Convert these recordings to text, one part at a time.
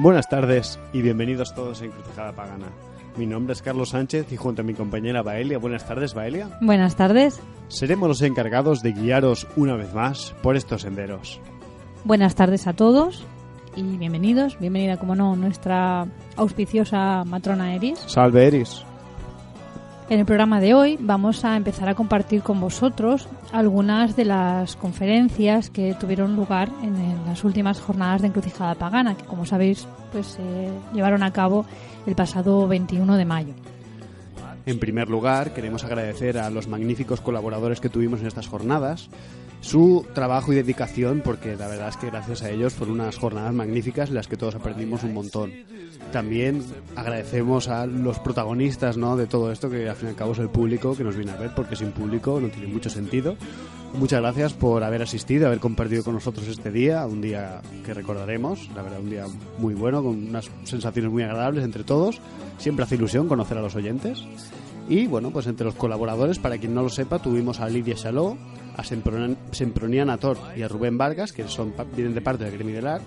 Buenas tardes y bienvenidos todos a Encrucijada Pagana. Mi nombre es Carlos Sánchez y junto a mi compañera Baelia. Buenas tardes, Baelia. Buenas tardes. Seremos los encargados de guiaros una vez más por estos senderos. Buenas tardes a todos y bienvenidos. Bienvenida, como no, nuestra auspiciosa matrona Eris. Salve, Eris. En el programa de hoy vamos a empezar a compartir con vosotros algunas de las conferencias que tuvieron lugar en las últimas jornadas de Encrucijada Pagana, que como sabéis pues se llevaron a cabo el pasado 21 de mayo. En primer lugar, queremos agradecer a los magníficos colaboradores que tuvimos en estas jornadas su trabajo y dedicación, porque la verdad es que gracias a ellos fueron unas jornadas magníficas en las que todos aprendimos un montón. También agradecemos a los protagonistas, ¿no?, de todo esto, que al fin y al cabo es el público que nos viene a ver, porque sin público no tiene mucho sentido. Muchas gracias por haber asistido, haber compartido con nosotros este día, un día que recordaremos, la verdad un día muy bueno, con unas sensaciones muy agradables entre todos. Siempre hace ilusión conocer a los oyentes. Y bueno, pues entre los colaboradores, para quien no lo sepa, tuvimos a Lidia Chaló, a Sempronian Ator y a Rubén Vargas, que vienen de parte del Gremio del Art.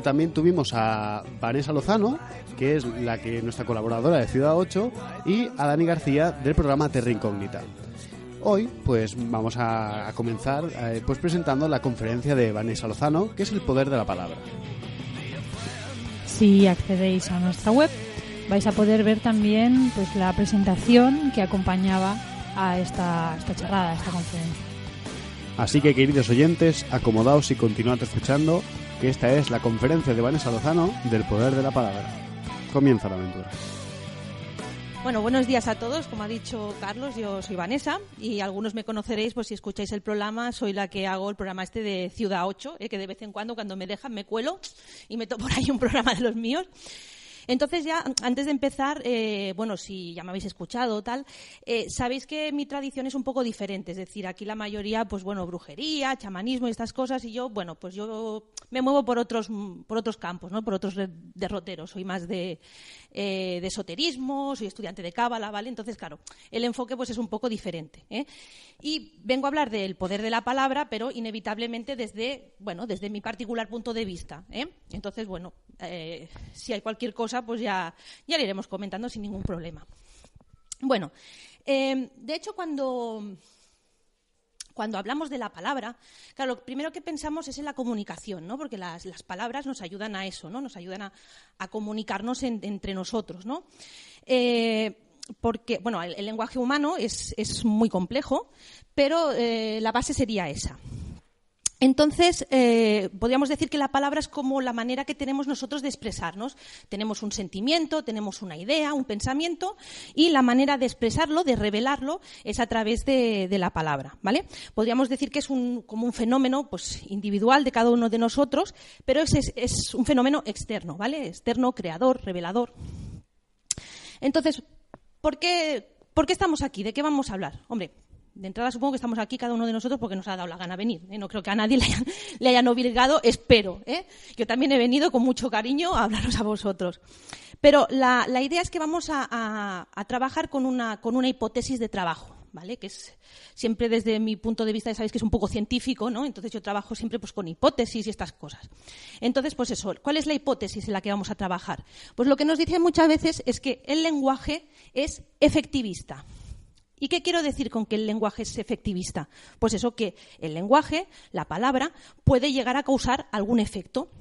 También tuvimos a Vanessa Lozano, que es nuestra colaboradora de Ciudad 8, y a Dani García del programa Terra Incógnita. Hoy pues vamos a comenzar pues presentando la conferencia de Vanessa Lozano, que es el poder de la palabra. Si accedéis a nuestra web vais a poder ver también pues la presentación que acompañaba a esta charrada, a esta conferencia. Así que, queridos oyentes, acomodaos y continuad escuchando, que esta es la conferencia de Vanessa Lozano del poder de la palabra. Comienza la aventura. Bueno, buenos días a todos. Como ha dicho Carlos, yo soy Vanessa y algunos me conoceréis, pues si escucháis el programa, soy la que hago el programa este de Ciudad 8, que de vez en cuando me dejan, me cuelo y meto por ahí un programa de los míos. Entonces ya, antes de empezar, bueno, si ya me habéis escuchado tal, sabéis que mi tradición es un poco diferente. Es decir, aquí la mayoría, pues bueno, brujería, chamanismo y estas cosas, y yo, bueno, pues yo me muevo por otros campos, ¿no? Por otros derroteros. Soy más de esoterismo, soy estudiante de cábala, ¿vale? Entonces, claro, el enfoque pues es un poco diferente, ¿eh? Y vengo a hablar del poder de la palabra, pero inevitablemente desde mi particular punto de vista, ¿eh? Entonces, bueno, si hay cualquier cosa, pues ya le iremos comentando sin ningún problema. Bueno, de hecho, cuando hablamos de la palabra, claro, lo primero que pensamos es en la comunicación, ¿no? Porque las palabras nos ayudan a eso, ¿no? Nos ayudan a comunicarnos entre nosotros, ¿no? Porque, bueno, el lenguaje humano es muy complejo, pero la base sería esa. Entonces, podríamos decir que la palabra es como la manera que tenemos nosotros de expresarnos. Tenemos un sentimiento, tenemos una idea, un pensamiento, y la manera de expresarlo, de revelarlo, es a través de la palabra, ¿vale? Podríamos decir que es como un fenómeno pues, individual de cada uno de nosotros, pero es un fenómeno externo, ¿vale? Externo, creador, revelador. Entonces, ¿por qué estamos aquí? ¿De qué vamos a hablar? Hombre, de entrada supongo que estamos aquí cada uno de nosotros porque nos ha dado la gana venir, ¿eh? No creo que a nadie le hayan obligado, espero, ¿eh? Yo también he venido con mucho cariño a hablaros a vosotros. Pero la idea es que vamos a trabajar con una hipótesis de trabajo, ¿vale? Que es siempre desde mi punto de vista, ya sabéis que es un poco científico, ¿no? Entonces yo trabajo siempre pues con hipótesis y estas cosas. Entonces, pues eso, ¿cuál es la hipótesis en la que vamos a trabajar? Pues lo que nos dicen muchas veces es que el lenguaje es efectivista. ¿Y qué quiero decir con que el lenguaje es efectivista? Pues eso, que el lenguaje, la palabra, puede llegar a causar algún efecto.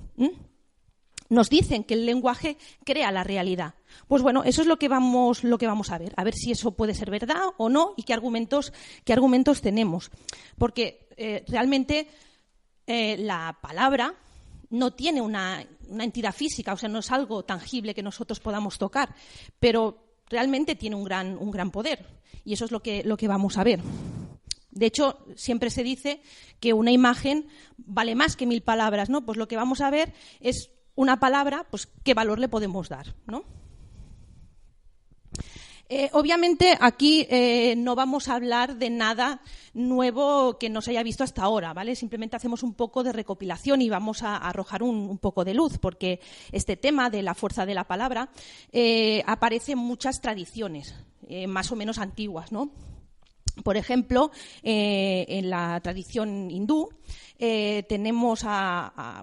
Nos dicen que el lenguaje crea la realidad. Pues bueno, eso es lo que vamos a ver si eso puede ser verdad o no y qué argumentos tenemos. Porque realmente la palabra no tiene una entidad física, o sea, no es algo tangible que nosotros podamos tocar, pero realmente tiene un gran poder, y eso es lo que vamos a ver. De hecho, siempre se dice que una imagen vale más que 1000 palabras, ¿no? Pues lo que vamos a ver es una palabra, pues qué valor le podemos dar, ¿no? Obviamente aquí no vamos a hablar de nada nuevo que no se haya visto hasta ahora, ¿vale? Simplemente hacemos un poco de recopilación y vamos a arrojar un poco de luz, porque este tema de la fuerza de la palabra aparece en muchas tradiciones, más o menos antiguas, ¿no? Por ejemplo, en la tradición hindú tenemos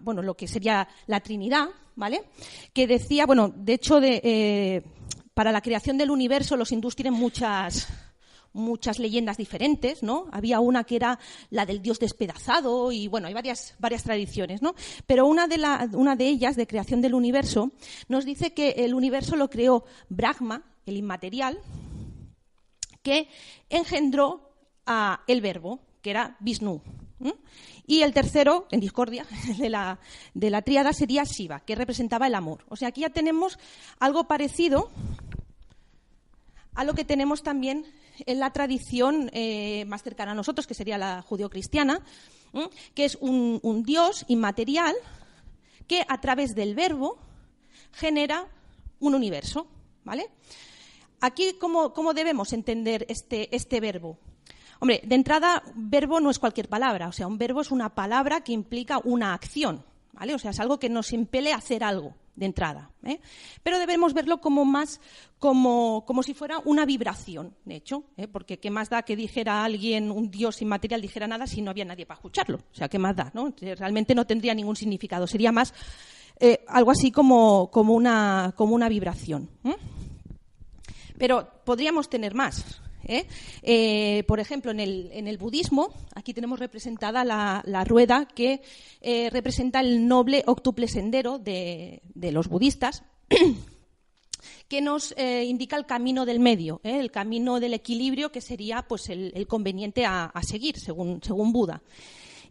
bueno, lo que sería la Trinidad, ¿vale? Que decía, bueno, de hecho, para la creación del universo los hindús tienen muchas leyendas diferentes, ¿no? Había una que era la del dios despedazado y, bueno, hay varias tradiciones, ¿no? Pero una de ellas, de creación del universo, nos dice que el universo lo creó Brahma, el inmaterial, que engendró el verbo, que era Vishnu. Y el tercero, en discordia, de la tríada, sería Shiva, que representaba el amor. O sea, aquí ya tenemos algo parecido a lo que tenemos también en la tradición más cercana a nosotros, que sería la judeocristiana, que es un Dios inmaterial que a través del verbo genera un universo, ¿vale? Aquí, ¿cómo debemos entender este verbo? Hombre, de entrada, verbo no es cualquier palabra. O sea, un verbo es una palabra que implica una acción, ¿vale? O sea, es algo que nos impele a hacer algo de entrada, ¿eh? Pero debemos verlo como si fuera una vibración, de hecho, porque qué más da que dijera alguien, un dios inmaterial dijera nada si no había nadie para escucharlo. O sea, qué más da, ¿no? Realmente no tendría ningún significado. Sería más algo así como una vibración. Pero podríamos tener más. Por ejemplo, en el budismo, aquí tenemos representada la rueda que representa el noble óctuple sendero de los budistas, que nos indica el camino del medio, el camino del equilibrio, que sería pues el conveniente a seguir, según Buda.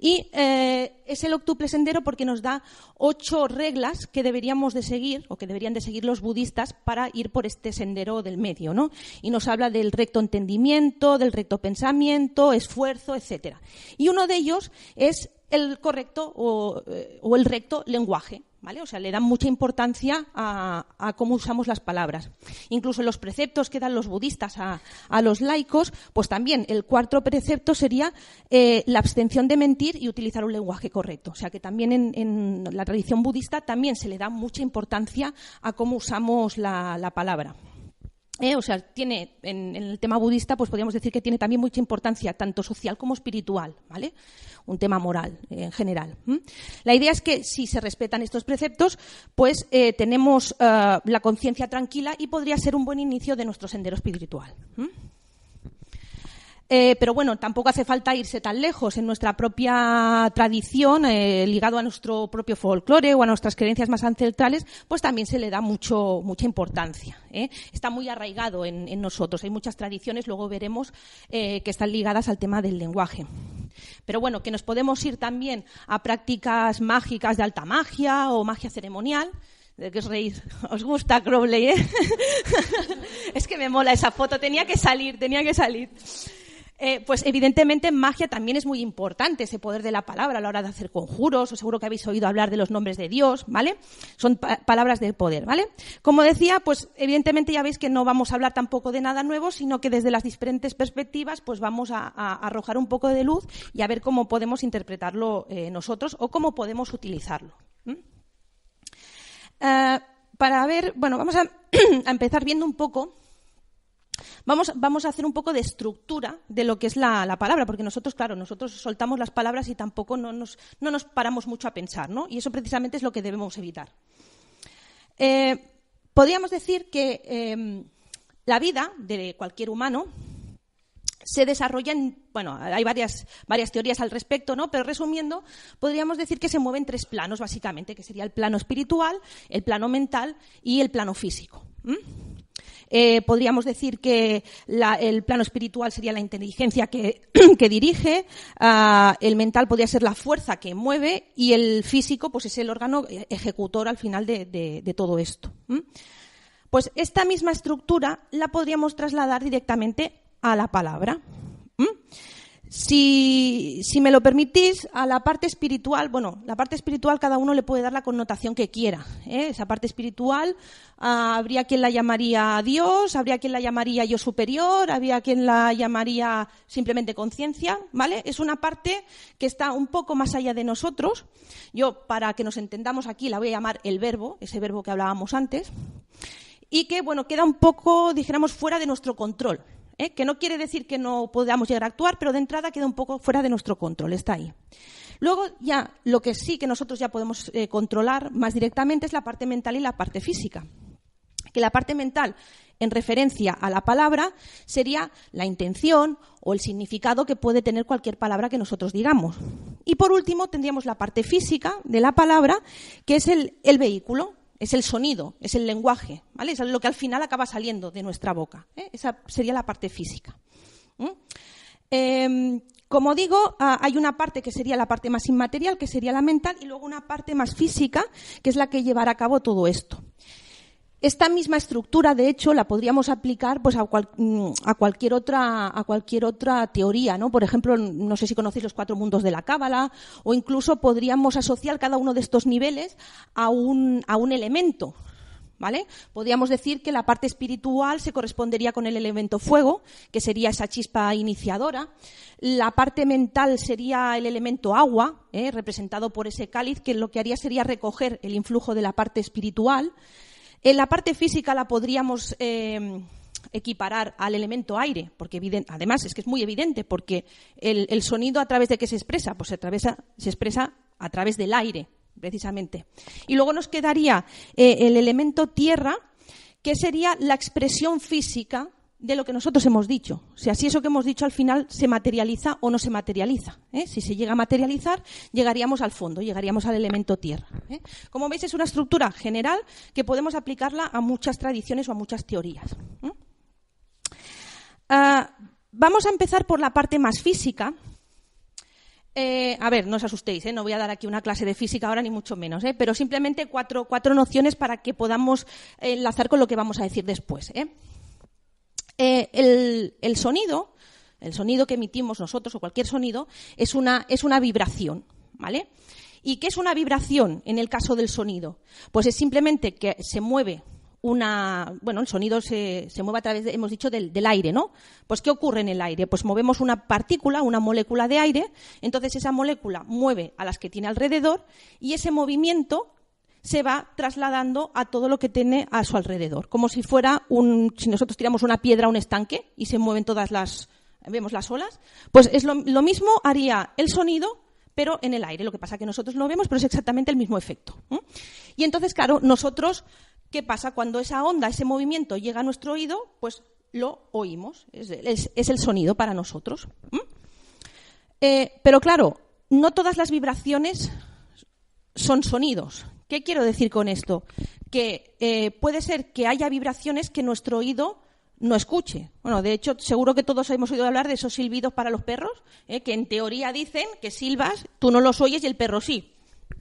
Y es el octuple sendero porque nos da 8 reglas que deberíamos de seguir, o que deberían de seguir los budistas para ir por este sendero del medio, ¿no? Y nos habla del recto entendimiento, del recto pensamiento, esfuerzo, etcétera. Y uno de ellos es el correcto o el recto lenguaje, ¿vale? O sea, le dan mucha importancia a cómo usamos las palabras. Incluso los preceptos que dan los budistas a los laicos, pues también el 4.º precepto sería la abstención de mentir y utilizar un lenguaje correcto. O sea, que también en la tradición budista también se le da mucha importancia a cómo usamos la palabra. O sea, tiene en el tema budista, pues podríamos decir que tiene también mucha importancia, tanto social como espiritual, ¿vale? Un tema moral en general. La idea es que si se respetan estos preceptos, pues tenemos la conciencia tranquila y podría ser un buen inicio de nuestro sendero espiritual. Pero bueno, tampoco hace falta irse tan lejos. En nuestra propia tradición, ligado a nuestro propio folclore o a nuestras creencias más ancestrales, pues también se le da mucha importancia. Está muy arraigado en nosotros. Hay muchas tradiciones, luego veremos, que están ligadas al tema del lenguaje. Pero bueno, que nos podemos ir también a prácticas mágicas de alta magia o magia ceremonial. ¿De qué os reís? ¿Os gusta Crowley, Es que me mola esa foto, tenía que salir. Pues evidentemente en magia también es muy importante ese poder de la palabra a la hora de hacer conjuros, o seguro que habéis oído hablar de los nombres de Dios, ¿vale? Son palabras de poder, ¿vale? Como decía, pues evidentemente ya veis que no vamos a hablar tampoco de nada nuevo, sino que desde las diferentes perspectivas pues vamos a arrojar un poco de luz y a ver cómo podemos interpretarlo nosotros o cómo podemos utilizarlo. Para ver, bueno, vamos a empezar viendo un poco. Vamos a hacer un poco de estructura de lo que es la palabra, porque nosotros soltamos las palabras y tampoco no nos paramos mucho a pensar, ¿no? Y eso precisamente es lo que debemos evitar. Podríamos decir que la vida de cualquier humano se desarrolla hay varias teorías al respecto, ¿no? Pero resumiendo, podríamos decir que se mueve en 3 planos, básicamente, que sería el plano espiritual, el plano mental y el plano físico. Podríamos decir que el plano espiritual sería la inteligencia que dirige, el mental podría ser la fuerza que mueve y el físico pues es el órgano ejecutor al final de todo esto. Pues esta misma estructura la podríamos trasladar directamente a la palabra. Si me lo permitís, a la parte espiritual, la parte espiritual cada uno le puede dar la connotación que quiera. Esa parte espiritual habría quien la llamaría Dios, habría quien la llamaría yo superior, habría quien la llamaría simplemente conciencia, ¿vale? Es una parte que está un poco más allá de nosotros. Yo, para que nos entendamos aquí, la voy a llamar el verbo, ese verbo que hablábamos antes, y que, queda un poco, dijéramos, fuera de nuestro control. que no quiere decir que no podamos llegar a actuar, pero de entrada queda un poco fuera de nuestro control, está ahí. Luego ya lo que sí que nosotros ya podemos controlar más directamente es la parte mental y la parte física. Que la parte mental, en referencia a la palabra, sería la intención o el significado que puede tener cualquier palabra que nosotros digamos. Y por último tendríamos la parte física de la palabra, que es el vehículo, es el sonido, es el lenguaje, ¿vale? Es lo que al final acaba saliendo de nuestra boca. Esa sería la parte física. Como digo, hay una parte que sería la parte más inmaterial, que sería la mental, y luego una parte más física, que es la que llevará a cabo todo esto. Esta misma estructura, de hecho, la podríamos aplicar pues, a cualquier otra teoría, ¿no? Por ejemplo, no sé si conocéis los 4 mundos de la Cábala, o incluso podríamos asociar cada uno de estos niveles a un elemento, ¿vale? Podríamos decir que la parte espiritual se correspondería con el elemento fuego, que sería esa chispa iniciadora. La parte mental sería el elemento agua, representado por ese cáliz, que lo que haría sería recoger el influjo de la parte espiritual. En la parte física la podríamos equiparar al elemento aire, porque además es que es muy evidente, porque el sonido a través de qué se expresa, pues se expresa a través del aire, precisamente. Y luego nos quedaría el elemento tierra, que sería la expresión física de lo que nosotros hemos dicho. O sea, si eso que hemos dicho al final se materializa o no se materializa. Si se llega a materializar, llegaríamos al fondo, llegaríamos al elemento tierra. Como veis, es una estructura general que podemos aplicarla a muchas tradiciones o a muchas teorías. Vamos a empezar por la parte más física. A ver, no os asustéis, no voy a dar aquí una clase de física ahora ni mucho menos, pero simplemente cuatro nociones para que podamos enlazar con lo que vamos a decir después. El sonido que emitimos nosotros o cualquier sonido es una vibración, ¿vale? ¿Y qué es una vibración en el caso del sonido? Pues es simplemente que se mueve el sonido se mueve a través, hemos dicho, del aire, ¿no? Pues ¿qué ocurre en el aire? Pues movemos una partícula, una molécula de aire, entonces esa molécula mueve a las que tiene alrededor y ese movimiento se va trasladando a todo lo que tiene a su alrededor, como si fuera si nosotros tiramos una piedra a un estanque y se mueven vemos las olas, pues es lo mismo haría el sonido, pero en el aire. Lo que pasa es que nosotros no lo vemos, pero es exactamente el mismo efecto. Y entonces, claro, nosotros, ¿qué pasa? Cuando esa onda, ese movimiento llega a nuestro oído, pues lo oímos, es el sonido para nosotros. Pero claro, no todas las vibraciones son sonidos. ¿Qué quiero decir con esto? Que puede ser que haya vibraciones que nuestro oído no escuche. Bueno, de hecho, seguro que todos hemos oído hablar de esos silbidos para los perros, que en teoría dicen que silbas, tú no los oyes y el perro sí.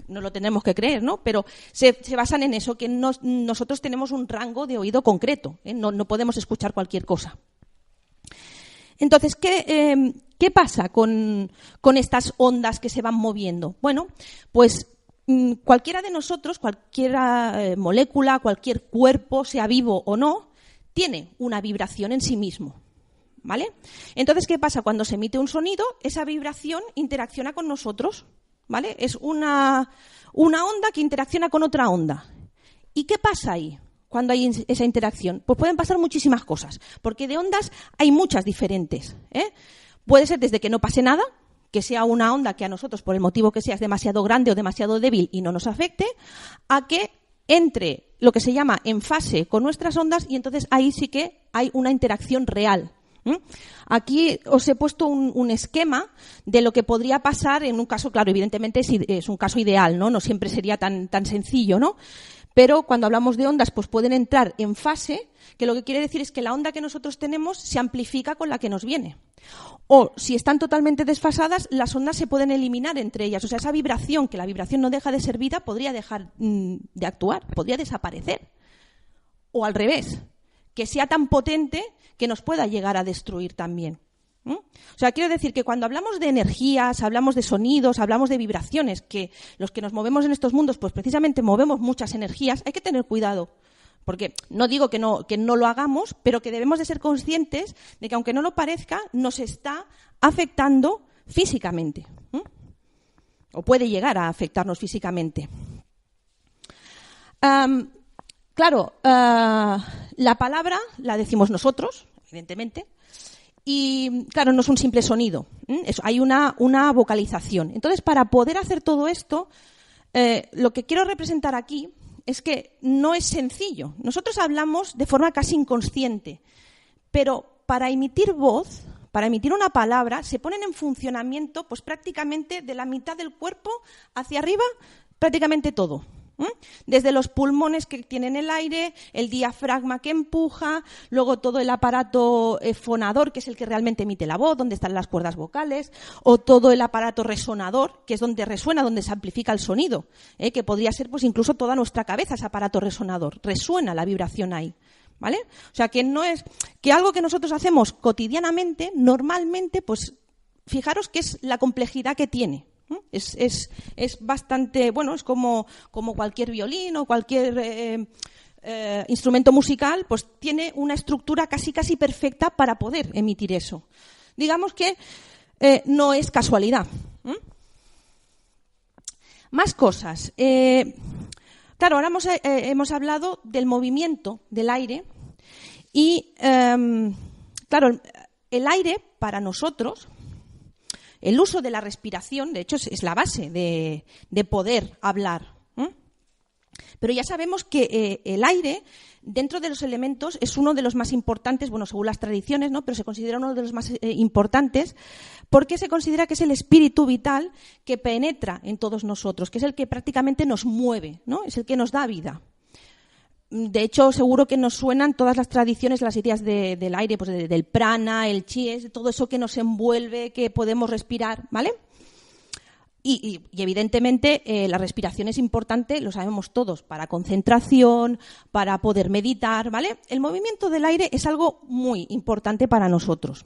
No lo tenemos que creer, ¿no? Pero se basan en eso, que nosotros tenemos un rango de oído concreto, no podemos escuchar cualquier cosa. Entonces, ¿qué pasa con estas ondas que se van moviendo? Bueno, pues cualquiera de nosotros, cualquier molécula, cualquier cuerpo, sea vivo o no, tiene una vibración en sí mismo, ¿vale? Entonces, ¿qué pasa? Cuando se emite un sonido, esa vibración interacciona con nosotros, ¿vale? Es una onda que interacciona con otra onda. ¿Y qué pasa ahí cuando hay esa interacción? Pues pueden pasar muchísimas cosas, porque de ondas hay muchas diferentes. Puede ser desde que no pase nada, que sea una onda que a nosotros, por el motivo que sea, es demasiado grande o demasiado débil y no nos afecte, a que entre lo que se llama en fase con nuestras ondas y entonces ahí sí que hay una interacción real. Aquí os he puesto un esquema de lo que podría pasar en un caso, claro, evidentemente es un caso ideal, ¿no? No siempre sería tan sencillo, ¿no? Pero cuando hablamos de ondas, pues pueden entrar en fase, que lo que quiere decir es que la onda que nosotros tenemos se amplifica con la que nos viene. O si están totalmente desfasadas, las ondas se pueden eliminar entre ellas. O sea, esa vibración, que la vibración no deja de ser vida, podría dejar de actuar, podría desaparecer. O al revés, que sea tan potente que nos pueda llegar a destruir también. O sea, quiero decir que cuando hablamos de energías, hablamos de sonidos, hablamos de vibraciones, que los que nos movemos en estos mundos, pues precisamente movemos muchas energías, hay que tener cuidado. Porque no digo que no lo hagamos, pero que debemos de ser conscientes de que aunque no lo parezca, nos está afectando físicamente. O puede llegar a afectarnos físicamente. Claro, la palabra la decimos nosotros, evidentemente, Y, claro, no es un simple sonido, hay una vocalización. Entonces, para poder hacer todo esto, lo que quiero representar aquí es que no es sencillo. Nosotros hablamos de forma casi inconsciente, pero para emitir voz, para emitir una palabra, se ponen en funcionamiento pues prácticamente de la mitad del cuerpo hacia arriba, prácticamente todo. Desde los pulmones que tienen el aire, el diafragma que empuja, luego todo el aparato fonador, que es el que realmente emite la voz, donde están las cuerdas vocales, o todo el aparato resonador, que es donde resuena, donde se amplifica el sonido, que podría ser pues incluso toda nuestra cabeza, ese aparato resonador. Resuena la vibración ahí, ¿vale? O sea, que no es que algo que nosotros hacemos cotidianamente, normalmente, pues fijaros que es la complejidad que tiene. Es bastante, bueno, es como cualquier violín o cualquier instrumento musical, pues tiene una estructura casi perfecta para poder emitir eso. Digamos que no es casualidad. Más cosas. Claro, ahora hemos hablado del movimiento del aire y, claro, el aire para nosotros, el uso de la respiración, de hecho, es la base de poder hablar. Pero ya sabemos que el aire, dentro de los elementos, es uno de los más importantes, bueno, según las tradiciones, ¿no? Pero se considera uno de los más importantes porque se considera que es el espíritu vital que penetra en todos nosotros, que es el que prácticamente nos mueve, ¿no? Es el que nos da vida. De hecho, seguro que nos suenan todas las tradiciones, las ideas del aire, pues del prana, el chi, todo eso que nos envuelve, que podemos respirar, ¿vale? Y evidentemente la respiración es importante, lo sabemos todos, para concentración, para poder meditar, ¿vale? El movimiento del aire es algo muy importante para nosotros.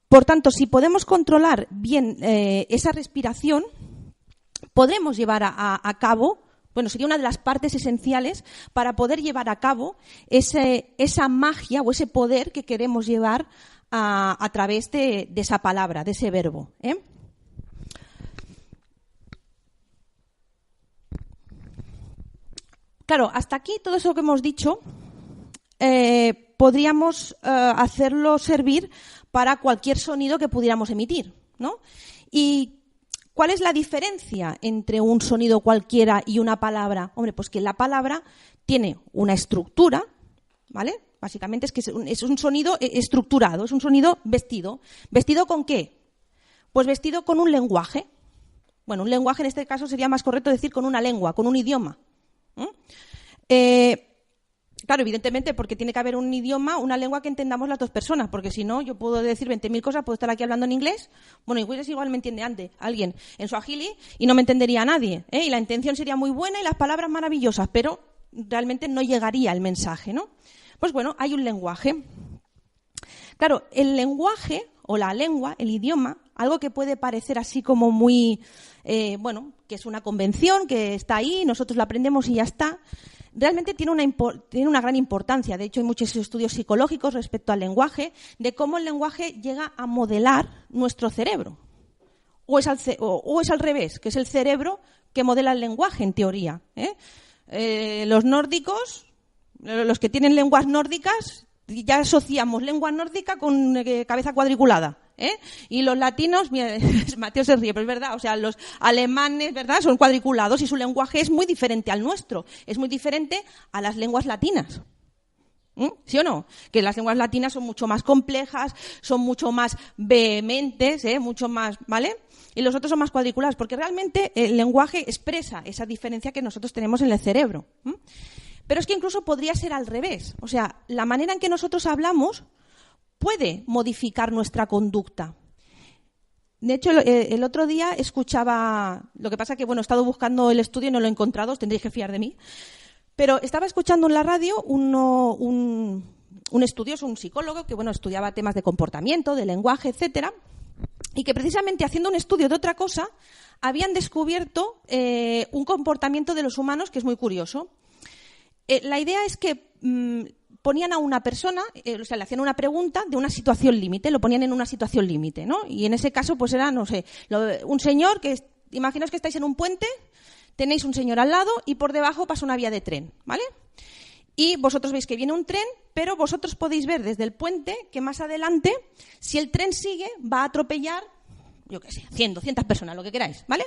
Por tanto, si podemos controlar bien esa respiración, podremos llevar a cabo, bueno, sería una de las partes esenciales para poder llevar a cabo esa magia o ese poder que queremos llevar a través de esa palabra, de ese verbo, Claro, hasta aquí todo eso que hemos dicho podríamos hacerlo servir para cualquier sonido que pudiéramos emitir, ¿no? ¿Y cuál es la diferencia entre un sonido cualquiera y una palabra? Hombre, pues que la palabra tiene una estructura, ¿vale? Básicamente es que es un sonido estructurado, es un sonido vestido. ¿Vestido con qué? Pues vestido con un lenguaje. Bueno, un lenguaje en este caso sería más correcto decir con una lengua, con un idioma. Claro, evidentemente, porque tiene que haber un idioma, una lengua que entendamos las dos personas, porque si no, yo puedo decir 20.000 cosas, puedo estar aquí hablando en inglés, bueno, igual me entiende alguien en suajili y no me entendería a nadie, y la intención sería muy buena y las palabras maravillosas, pero realmente no llegaría el mensaje, ¿no? Pues bueno, hay un lenguaje. Claro, el lenguaje o la lengua, el idioma, algo que puede parecer así como muy, bueno, que es una convención, que está ahí, nosotros la aprendemos y ya está. Realmente tiene una gran importancia. De hecho, hay muchos estudios psicológicos respecto al lenguaje, de cómo el lenguaje llega a modelar nuestro cerebro. O es al revés, que es el cerebro que modela el lenguaje, en teoría. Los nórdicos, los que tienen lenguas nórdicas, ya asociamos lengua nórdica con cabeza cuadriculada. Y los latinos, mira, Mateo se ríe, pero es verdad, o sea, los alemanes, ¿verdad?, son cuadriculados y su lenguaje es muy diferente al nuestro, es muy diferente a las lenguas latinas. ¿Sí o no? Que las lenguas latinas son mucho más complejas, son mucho más vehementes, mucho más, ¿vale? Y los otros son más cuadriculados, porque realmente el lenguaje expresa esa diferencia que nosotros tenemos en el cerebro. Pero es que incluso podría ser al revés, o sea, la manera en que nosotros hablamos puede modificar nuestra conducta. De hecho, el otro día escuchaba, lo que pasa que, bueno, he estado buscando el estudio y no lo he encontrado, os tendréis que fiar de mí, pero estaba escuchando en la radio un estudioso, un psicólogo, que, bueno, estudiaba temas de comportamiento, de lenguaje, etcétera, y que precisamente haciendo un estudio de otra cosa, habían descubierto un comportamiento de los humanos que es muy curioso. La idea es que ponían a una persona, o sea, le hacían una pregunta de una situación límite, lo ponían en una situación límite, ¿no? Y en ese caso, pues era, no sé, un señor que, imaginaos que estáis en un puente, tenéis un señor al lado y por debajo pasa una vía de tren, ¿vale? y vosotros veis que viene un tren, pero vosotros podéis ver desde el puente que más adelante, si el tren sigue, va a atropellar, yo qué sé, 100, 200 personas, lo que queráis, ¿vale?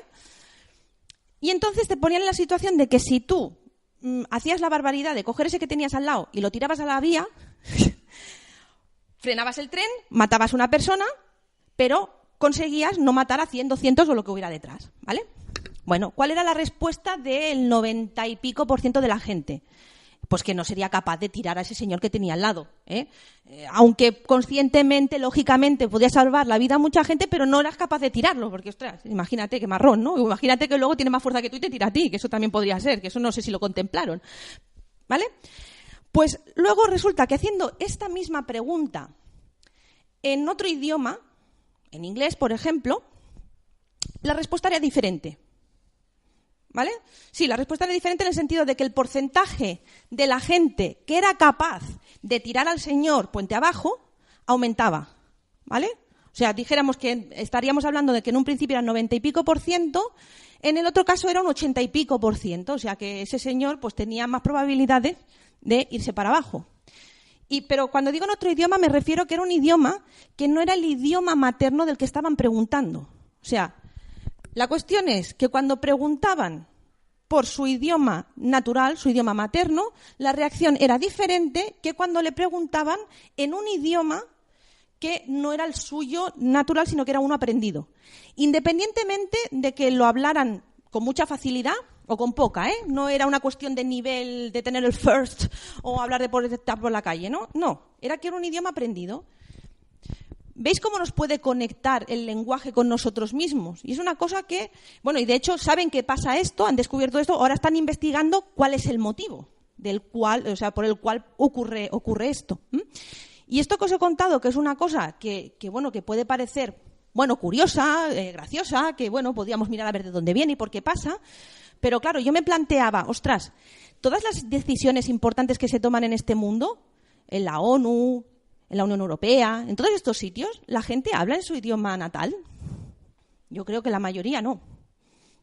Y entonces te ponían en la situación de que si tú hacías la barbaridad de coger ese que tenías al lado y lo tirabas a la vía, frenabas el tren, matabas a una persona, pero conseguías no matar a 100, 200 o lo que hubiera detrás, ¿vale? Bueno, ¿cuál era la respuesta del 90 y pico % de la gente? Pues que no sería capaz de tirar a ese señor que tenía al lado, ¿eh? Aunque conscientemente, lógicamente, podía salvar la vida a mucha gente, pero no eras capaz de tirarlo, porque, ostras, imagínate qué marrón, ¿no? Imagínate que luego tiene más fuerza que tú y te tira a ti, que eso también podría ser, que eso no sé si lo contemplaron, ¿vale? Pues luego resulta que haciendo esta misma pregunta en otro idioma, en inglés, por ejemplo, la respuesta era diferente. ¿Vale? Sí, la respuesta era diferente en el sentido de que el porcentaje de la gente que era capaz de tirar al señor puente abajo aumentaba, ¿vale? O sea, dijéramos que estaríamos hablando de que en un principio era 90 y pico %, en el otro caso era un 80 y pico %, o sea que ese señor pues tenía más probabilidades de irse para abajo. Pero cuando digo en otro idioma me refiero que era un idioma que no era el idioma materno del que estaban preguntando. O sea, la cuestión es que cuando preguntaban por su idioma natural, su idioma materno, la reacción era diferente que cuando le preguntaban en un idioma que no era el suyo natural, sino que era uno aprendido. Independientemente de que lo hablaran con mucha facilidad o con poca, ¿eh? No era una cuestión de nivel, de tener el first o hablar de por estar por la calle, ¿no? No, era que era un idioma aprendido. ¿Veis cómo nos puede conectar el lenguaje con nosotros mismos? Y es una cosa que, bueno, y de hecho saben que pasa esto, han descubierto esto, ahora están investigando cuál es el motivo del cual, o sea, por el cual ocurre esto. Y esto que os he contado, que es una cosa que bueno, que puede parecer, bueno, curiosa, graciosa, que bueno, podríamos mirar a ver de dónde viene y por qué pasa, pero claro, yo me planteaba, ostras, todas las decisiones importantes que se toman en este mundo, en la ONU, en la Unión Europea, en todos estos sitios, ¿la gente habla en su idioma natal? Yo creo que la mayoría no.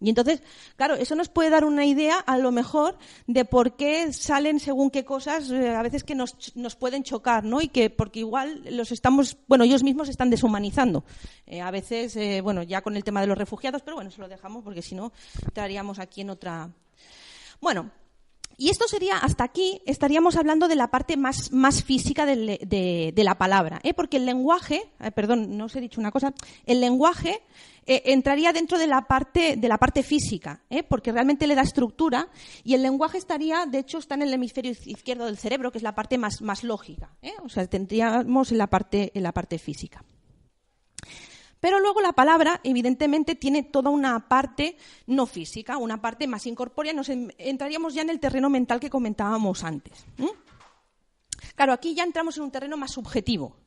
Y entonces, claro, eso nos puede dar una idea, a lo mejor, de por qué salen según qué cosas, a veces que nos pueden chocar, ¿no? Y que, porque igual ellos mismos se están deshumanizando. A veces, bueno, ya con el tema de los refugiados, pero bueno, se lo dejamos porque si no, entraríamos aquí en otra... Bueno, y esto sería, hasta aquí, estaríamos hablando de la parte más física de la palabra, ¿eh? Porque el lenguaje, perdón, no os he dicho una cosa, el lenguaje entraría dentro de la parte física, ¿eh? Porque realmente le da estructura y el lenguaje estaría, de hecho, está en el hemisferio izquierdo del cerebro, que es la parte más lógica, ¿eh? O sea, tendríamos en la parte física. Pero luego la palabra, evidentemente, tiene toda una parte no física, una parte más incorpórea. Entraríamos ya en el terreno mental que comentábamos antes. Claro, aquí ya entramos en un terreno más subjetivo.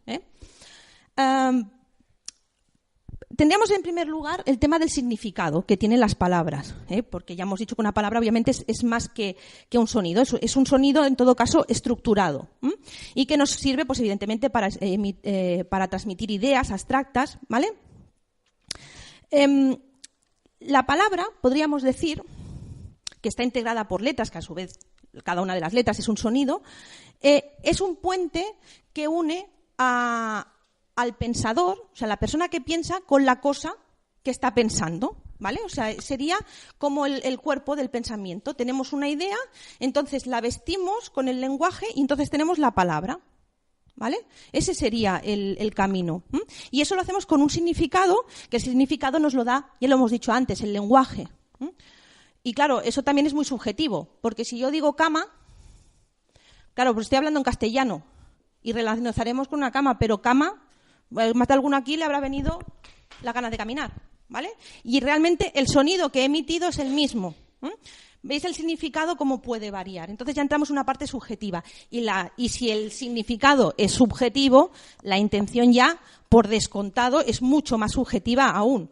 Tendríamos en primer lugar el tema del significado que tienen las palabras, porque ya hemos dicho que una palabra obviamente es más que un sonido, es un sonido en todo caso estructurado y que nos sirve pues evidentemente para transmitir ideas abstractas, ¿vale? La palabra, podríamos decir, que está integrada por letras, que a su vez cada una de las letras es un sonido, es un puente que une al pensador, o sea, la persona que piensa con la cosa que está pensando, ¿vale? O sea, sería como el cuerpo del pensamiento. Tenemos una idea, entonces la vestimos con el lenguaje y entonces tenemos la palabra, ¿vale? Ese sería el camino. Y eso lo hacemos con un significado, que el significado nos lo da, ya lo hemos dicho antes, el lenguaje. Y claro, eso también es muy subjetivo, porque si yo digo cama, claro, pues estoy hablando en castellano y relacionaremos con una cama, pero cama, más de alguno aquí le habrá venido la ganas de caminar, ¿vale? Y realmente el sonido que he emitido es el mismo. ¿Veis el significado cómo puede variar? Entonces ya entramos en una parte subjetiva. Y si el significado es subjetivo, la intención ya, por descontado, es mucho más subjetiva aún.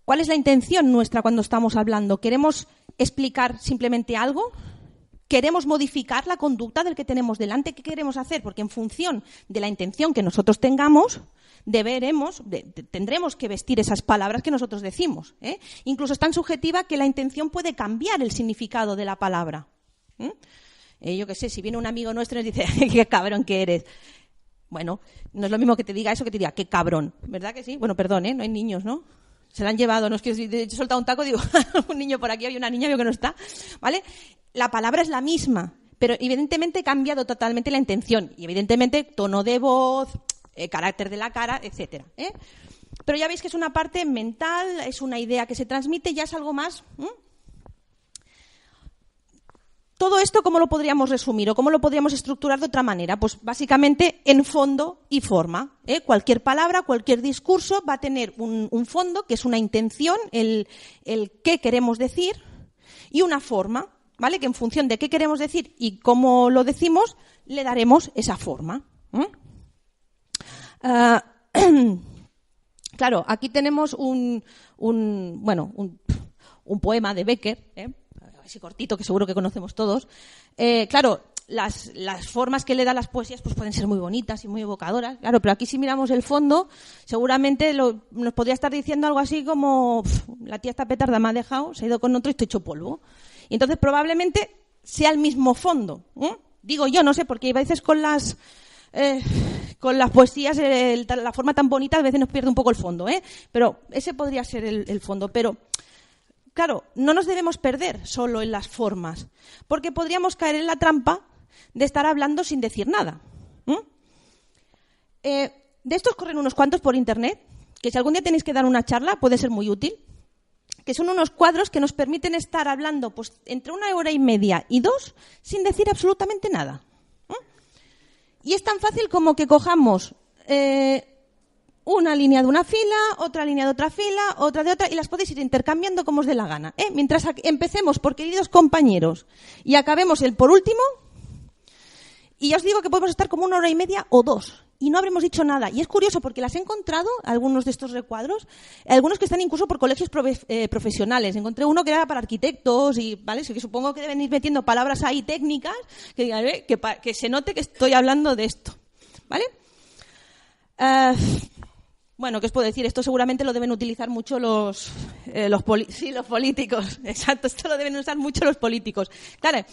¿Cuál es la intención nuestra cuando estamos hablando? ¿Queremos explicar simplemente algo? ¿Queremos modificar la conducta del que tenemos delante? ¿Qué queremos hacer? Porque en función de la intención que nosotros tengamos, tendremos que vestir esas palabras que nosotros decimos. Incluso es tan subjetiva que la intención puede cambiar el significado de la palabra. Yo qué sé, si viene un amigo nuestro y nos dice, qué cabrón que eres. Bueno, no es lo mismo que te diga eso que te diga, qué cabrón. ¿Verdad que sí? Bueno, perdón, no hay niños, ¿no? Se la han llevado, no es que he soltado un taco, digo, un niño por aquí, hay una niña, veo que no está, ¿vale? La palabra es la misma, pero evidentemente ha cambiado totalmente la intención. Y evidentemente tono de voz, carácter de la cara, etcétera. Pero ya veis que es una parte mental, es una idea que se transmite, ya es algo más. Todo esto, ¿cómo lo podríamos resumir o cómo lo podríamos estructurar de otra manera? Pues básicamente en fondo y forma. Cualquier palabra, cualquier discurso va a tener un fondo, que es una intención, el qué queremos decir, y una forma, ¿vale? Que en función de qué queremos decir y cómo lo decimos, le daremos esa forma. Claro, aquí tenemos un poema de Becker, así cortito, que seguro que conocemos todos. Claro, las formas que le da las poesías pues pueden ser muy bonitas y muy evocadoras, claro, pero aquí si miramos el fondo, seguramente nos podría estar diciendo algo así como la tía esta petarda me ha dejado, se ha ido con otro y estoy hecho polvo. Y entonces probablemente sea el mismo fondo. Digo yo, no sé, porque a veces con las poesías la forma tan bonita a veces nos pierde un poco el fondo, pero ese podría ser el fondo. Pero claro, no nos debemos perder solo en las formas, porque podríamos caer en la trampa de estar hablando sin decir nada. De estos corren unos cuantos por internet, que si algún día tenéis que dar una charla puede ser muy útil, que son unos cuadros que nos permiten estar hablando pues entre 1 hora y media y 2 sin decir absolutamente nada. Y es tan fácil como que cojamos una línea de una fila, otra línea de otra fila, otra de otra, y las podéis ir intercambiando como os dé la gana. Mientras empecemos por queridos compañeros y acabemos el por último, y ya os digo que podemos estar como 1 hora y media o 2, y no habremos dicho nada. Y es curioso porque las he encontrado, algunos de estos recuadros, algunos que están incluso por colegios profesionales. Encontré uno que era para arquitectos, y ¿vale? Que supongo que deben ir metiendo palabras ahí técnicas, que digan, que se note que estoy hablando de esto. ¿Vale? Bueno, ¿qué os puedo decir? Esto seguramente lo deben utilizar mucho los políticos. Exacto, esto lo deben usar mucho los políticos. Claro,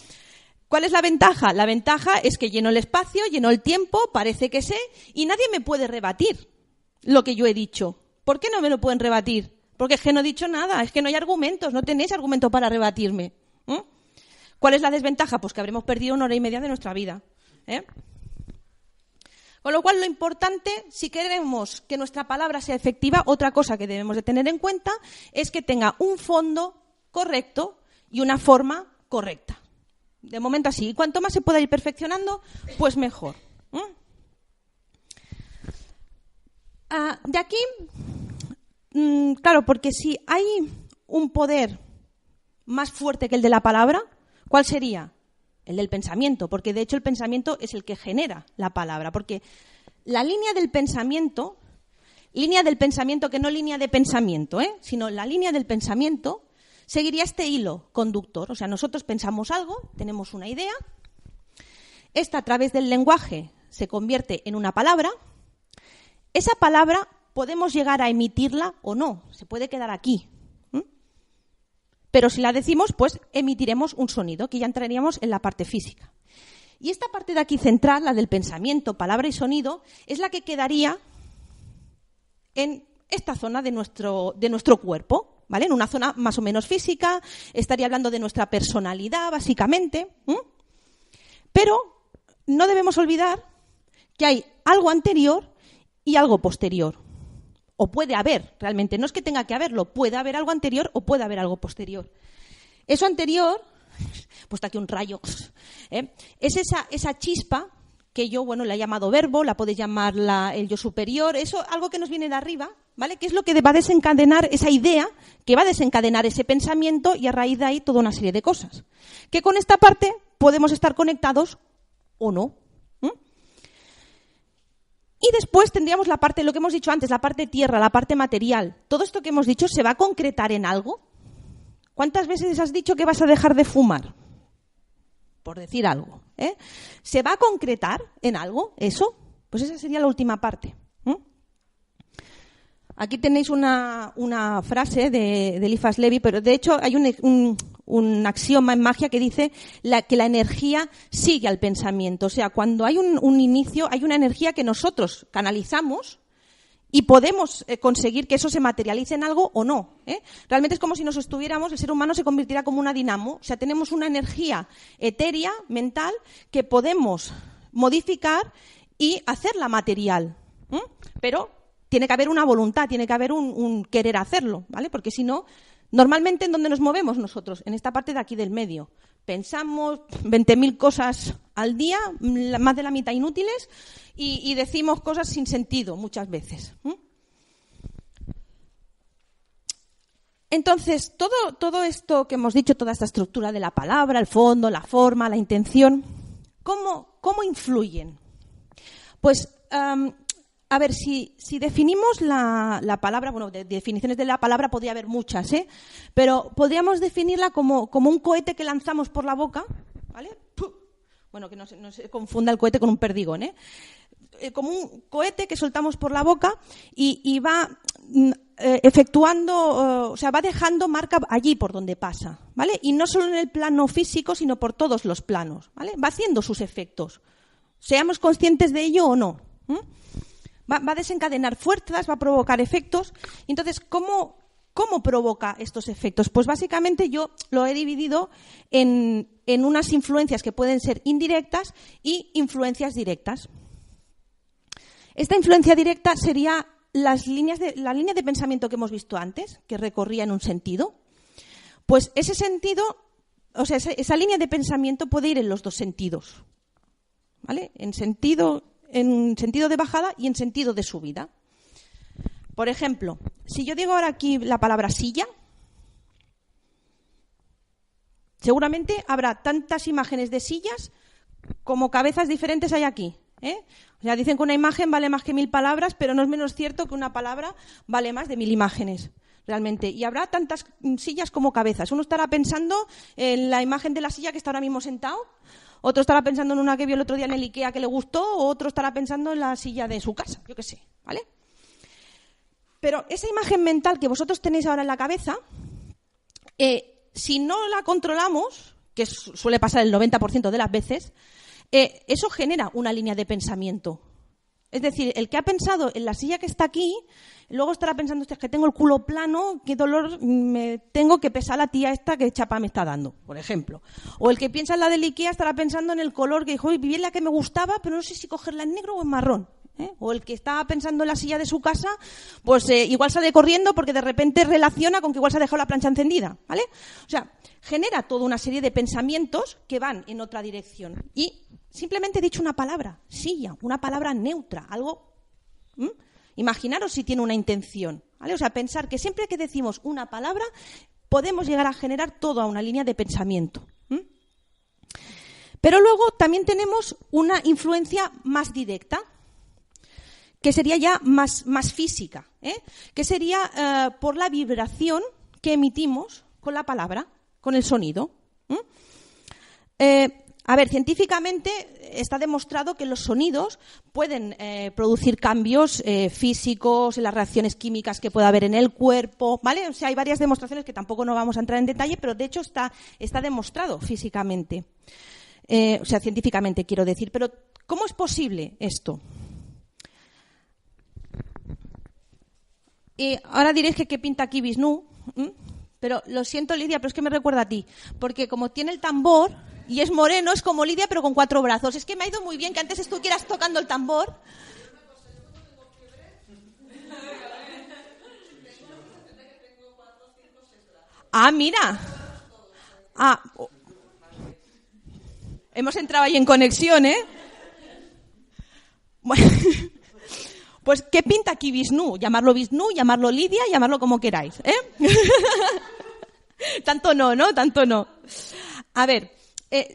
¿cuál es la ventaja? La ventaja es que lleno el espacio, lleno el tiempo, parece que sé, y nadie me puede rebatir lo que yo he dicho. ¿Por qué no me lo pueden rebatir? Porque es que no he dicho nada, es que no hay argumentos, no tenéis argumento para rebatirme. ¿Cuál es la desventaja? Pues que habremos perdido 1 hora y media de nuestra vida. Con lo cual, lo importante, si queremos que nuestra palabra sea efectiva, otra cosa que debemos de tener en cuenta es que tenga un fondo correcto y una forma correcta. De momento así. Y cuanto más se pueda ir perfeccionando, pues mejor. De aquí, claro, porque si hay un poder más fuerte que el de la palabra, ¿cuál sería? El del pensamiento, porque de hecho el pensamiento es el que genera la palabra, porque la línea del pensamiento que no línea de pensamiento, sino la línea del pensamiento seguiría este hilo conductor. O sea, nosotros pensamos algo, tenemos una idea, esta a través del lenguaje se convierte en una palabra, esa palabra podemos llegar a emitirla o no, se puede quedar aquí. Pero si la decimos, pues emitiremos un sonido, que ya entraríamos en la parte física. Y esta parte de aquí central, la del pensamiento, palabra y sonido, es la que quedaría en esta zona de nuestro cuerpo, ¿vale? En una zona más o menos física, estaría hablando de nuestra personalidad, básicamente. Pero no debemos olvidar que hay algo anterior y algo posterior. O puede haber, realmente, no es que tenga que haberlo, puede haber algo anterior o puede haber algo posterior. Eso anterior, puesto aquí un rayo, es esa chispa que yo, le he llamado verbo, la podéis llamar el yo superior, eso algo que nos viene de arriba, ¿vale? Que es lo que va a desencadenar esa idea, que va a desencadenar ese pensamiento y a raíz de ahí toda una serie de cosas. Que con esta parte podemos estar conectados o no. Y después tendríamos la parte, lo que hemos dicho antes, la parte tierra, la parte material. Todo esto que hemos dicho, ¿se va a concretar en algo? ¿Cuántas veces has dicho que vas a dejar de fumar? Por decir algo. ¿Se va a concretar en algo eso? Pues esa sería la última parte. Aquí tenéis una frase de Eliphas Levi, pero de hecho hay un axioma en magia que dice que la energía sigue al pensamiento. O sea, cuando hay un inicio, hay una energía que nosotros canalizamos y podemos conseguir que eso se materialice en algo o no. Realmente es como si nos estuviéramos, el ser humano se convirtiera como una dinamo. O sea, tenemos una energía etérea, mental, que podemos modificar y hacerla material. Pero tiene que haber una voluntad, tiene que haber un querer hacerlo, ¿vale? Porque si no, normalmente ¿en dónde nos movemos nosotros? En esta parte de aquí del medio. Pensamos 20.000 cosas al día, más de la mitad inútiles, y decimos cosas sin sentido muchas veces. Entonces, todo esto que hemos dicho, toda esta estructura de la palabra, el fondo, la forma, la intención, ¿cómo influyen? Pues, a ver, si definimos la palabra, bueno, de definiciones de la palabra podría haber muchas, pero podríamos definirla como un cohete que lanzamos por la boca, ¿vale? Bueno, que no se confunda el cohete con un perdigón, como un cohete que soltamos por la boca y va efectuando, o sea, va dejando marca allí por donde pasa, ¿vale? Y no solo en el plano físico, sino por todos los planos, ¿vale? Va haciendo sus efectos, seamos conscientes de ello o no. Va a desencadenar fuerzas, va a provocar efectos. Entonces, ¿cómo provoca estos efectos? Pues básicamente yo lo he dividido en unas influencias que pueden ser indirectas y influencias directas. Esta influencia directa sería la línea de pensamiento que hemos visto antes, que recorría en un sentido. Pues ese sentido, o sea, esa línea de pensamiento puede ir en los dos sentidos, ¿vale? En sentido de bajada y en sentido de subida. Por ejemplo, si yo digo ahora aquí la palabra silla, seguramente habrá tantas imágenes de sillas como cabezas diferentes hay aquí. O sea, dicen que una imagen vale más que 1000 palabras, pero no es menos cierto que una palabra vale más de 1000 imágenes, realmente. Y habrá tantas sillas como cabezas. Uno estará pensando en la imagen de la silla que está ahora mismo sentado, otro estará pensando en una que vio el otro día en el IKEA que le gustó, o otro estará pensando en la silla de su casa, yo qué sé, ¿vale? Pero esa imagen mental que vosotros tenéis ahora en la cabeza, si no la controlamos, que suele pasar el 90% de las veces, eso genera una línea de pensamiento. Es decir, el que ha pensado en la silla que está aquí, luego estará pensando, hostia, es que tengo el culo plano, qué dolor me tengo, que pesar la tía esta que chapa me está dando, por ejemplo. O el que piensa en la del IKEA estará pensando en el color que dijo, vi la que me gustaba, pero no sé si cogerla en negro o en marrón. O el que estaba pensando en la silla de su casa, pues igual sale corriendo porque de repente relaciona con que igual se ha dejado la plancha encendida, ¿vale? O sea, genera toda una serie de pensamientos que van en otra dirección. Y simplemente he dicho una palabra, silla, una palabra neutra, algo. Imaginaros si tiene una intención, ¿vale? O sea, pensar que siempre que decimos una palabra podemos llegar a generar toda una línea de pensamiento. Pero luego también tenemos una influencia más directa, que sería ya más física, que sería por la vibración que emitimos con la palabra, con el sonido. A ver, científicamente está demostrado que los sonidos pueden producir cambios físicos en las reacciones químicas que pueda haber en el cuerpo, ¿vale? O sea, hay varias demostraciones que tampoco no vamos a entrar en detalle, pero de hecho está demostrado físicamente, o sea, científicamente quiero decir. Pero ¿cómo es posible esto? Y ahora diréis que qué pinta aquí Vishnu, pero lo siento, Lidia, pero es que me recuerda a ti, porque como tiene el tambor y es moreno, es como Lidia pero con 4 brazos. Es que me ha ido muy bien que antes estuvieras tocando el tambor. Ah, mira. Hemos entrado ahí en conexión, Bueno. Pues, ¿qué pinta aquí Vishnu? Llamarlo Vishnu, llamarlo Lidia, llamarlo como queráis, Tanto no, ¿no? Tanto no. A ver,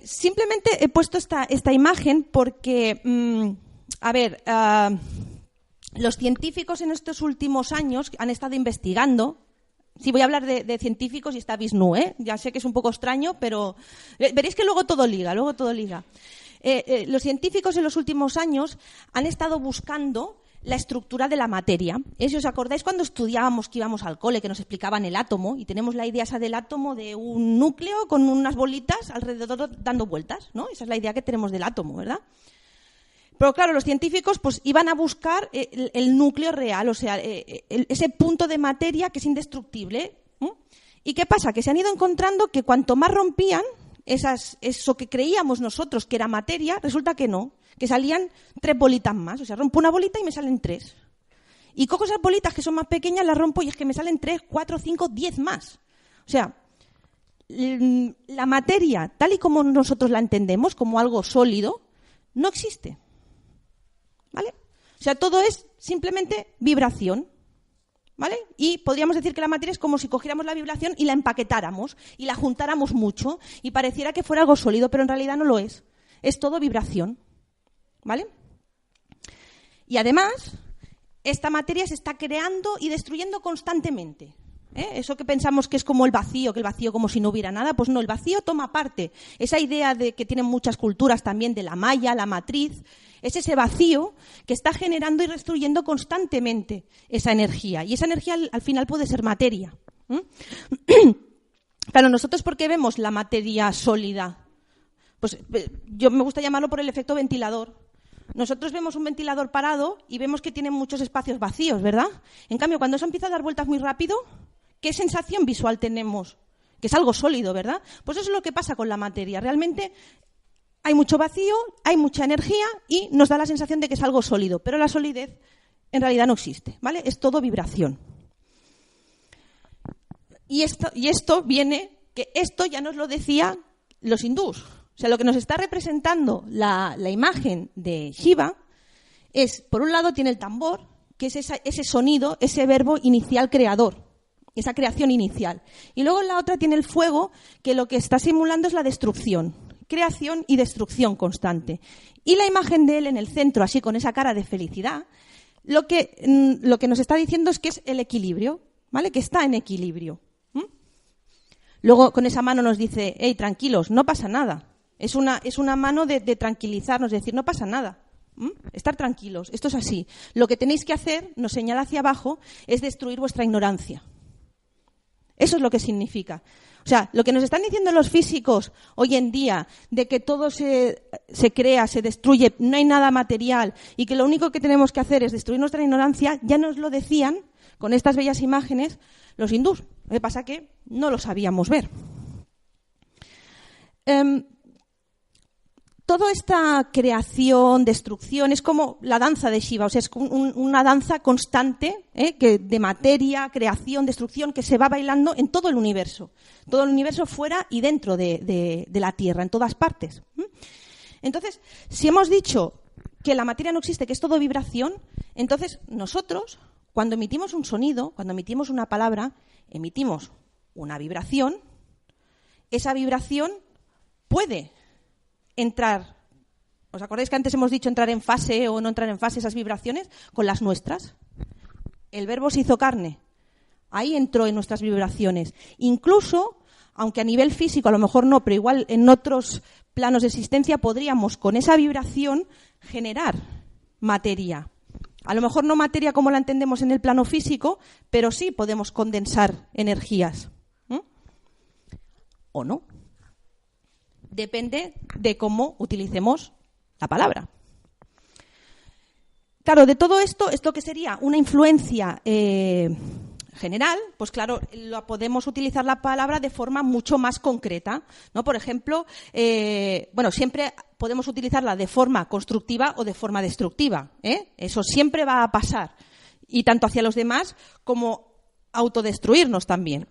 simplemente he puesto esta imagen porque, los científicos en estos últimos años han estado investigando. Sí, voy a hablar de científicos y está Vishnu, Ya sé que es un poco extraño, pero veréis que luego todo liga. Los científicos en los últimos años han estado buscando la estructura de la materia. Si os acordáis cuando estudiábamos, que íbamos al cole, que nos explicaban el átomo, y tenemos la idea esa del átomo de un núcleo con unas bolitas alrededor dando vueltas, ¿no? Esa es la idea que tenemos del átomo, ¿verdad? Pero claro, los científicos pues iban a buscar el núcleo real, o sea, ese punto de materia que es indestructible. ¿Y qué pasa? Que se han ido encontrando que cuanto más rompían eso que creíamos nosotros que era materia, resulta que no, que salían 3 bolitas más. O sea, rompo una bolita y me salen 3. Y cojo esas bolitas que son más pequeñas, las rompo y es que me salen 3, 4, 5, 10 más. O sea, la materia, tal y como nosotros la entendemos, como algo sólido, no existe. ¿Vale? O sea, todo es simplemente vibración. ¿Vale? Y podríamos decir que la materia es como si cogiéramos la vibración y la empaquetáramos y la juntáramos mucho y pareciera que fuera algo sólido, pero en realidad no lo es. Es todo vibración. ¿Vale? Y además, esta materia se está creando y destruyendo constantemente. Eso que pensamos que es como el vacío, que el vacío como si no hubiera nada, pues no, el vacío toma parte. Esa idea de que tienen muchas culturas también de la malla, la matriz, es ese vacío que está generando y destruyendo constantemente esa energía. Y esa energía al final puede ser materia. Claro, nosotros ¿por qué vemos la materia sólida? Pues yo me gusta llamarlo por el efecto ventilador. Nosotros vemos un ventilador parado y vemos que tiene muchos espacios vacíos, ¿verdad? En cambio, cuando eso empieza a dar vueltas muy rápido, ¿qué sensación visual tenemos? Que es algo sólido, ¿verdad? Pues eso es lo que pasa con la materia. Realmente hay mucho vacío, hay mucha energía y nos da la sensación de que es algo sólido, pero la solidez en realidad no existe, ¿vale? Es todo vibración. Y esto viene, que esto ya nos lo decían los hindús. O sea, lo que nos está representando la imagen de Shiva es, por un lado, tiene el tambor, que es ese sonido, ese verbo inicial creador, esa creación inicial. Y luego en la otra tiene el fuego, que lo que está simulando es la destrucción, creación y destrucción constante. Y la imagen de él en el centro, así con esa cara de felicidad, lo que nos está diciendo es que es el equilibrio, ¿vale? Que está en equilibrio. Luego con esa mano nos dice, hey, tranquilos, no pasa nada. Es una mano de tranquilizarnos, de decir, no pasa nada. Estar tranquilos, esto es así. Lo que tenéis que hacer, nos señala hacia abajo, es destruir vuestra ignorancia. Eso es lo que significa. O sea, lo que nos están diciendo los físicos hoy en día, de que todo se crea, se destruye, no hay nada material y que lo único que tenemos que hacer es destruir nuestra ignorancia, ya nos lo decían con estas bellas imágenes los hindús. Lo que pasa que no lo sabíamos ver. Toda esta creación, destrucción, es como la danza de Shiva, o sea, es una danza constante de materia, creación, destrucción, que se va bailando en todo el universo fuera y dentro de la Tierra, en todas partes. Entonces, si hemos dicho que la materia no existe, que es todo vibración, entonces nosotros, cuando emitimos un sonido, cuando emitimos una palabra, emitimos una vibración, esa vibración puede entrar. ¿Os acordáis que antes hemos dicho entrar en fase o no entrar en fase, esas vibraciones? Con las nuestras. El verbo se hizo carne. Ahí entró en nuestras vibraciones. Incluso, aunque a nivel físico a lo mejor no, pero igual en otros planos de existencia podríamos con esa vibración generar materia. A lo mejor no materia como la entendemos en el plano físico, pero sí podemos condensar energías. ¿O no? Depende de cómo utilicemos la palabra. Claro, de todo esto que sería una influencia general, pues claro, podemos utilizar la palabra de forma mucho más concreta, ¿no? Por ejemplo, siempre podemos utilizarla de forma constructiva o de forma destructiva, Eso siempre va a pasar, y tanto hacia los demás como autodestruirnos también.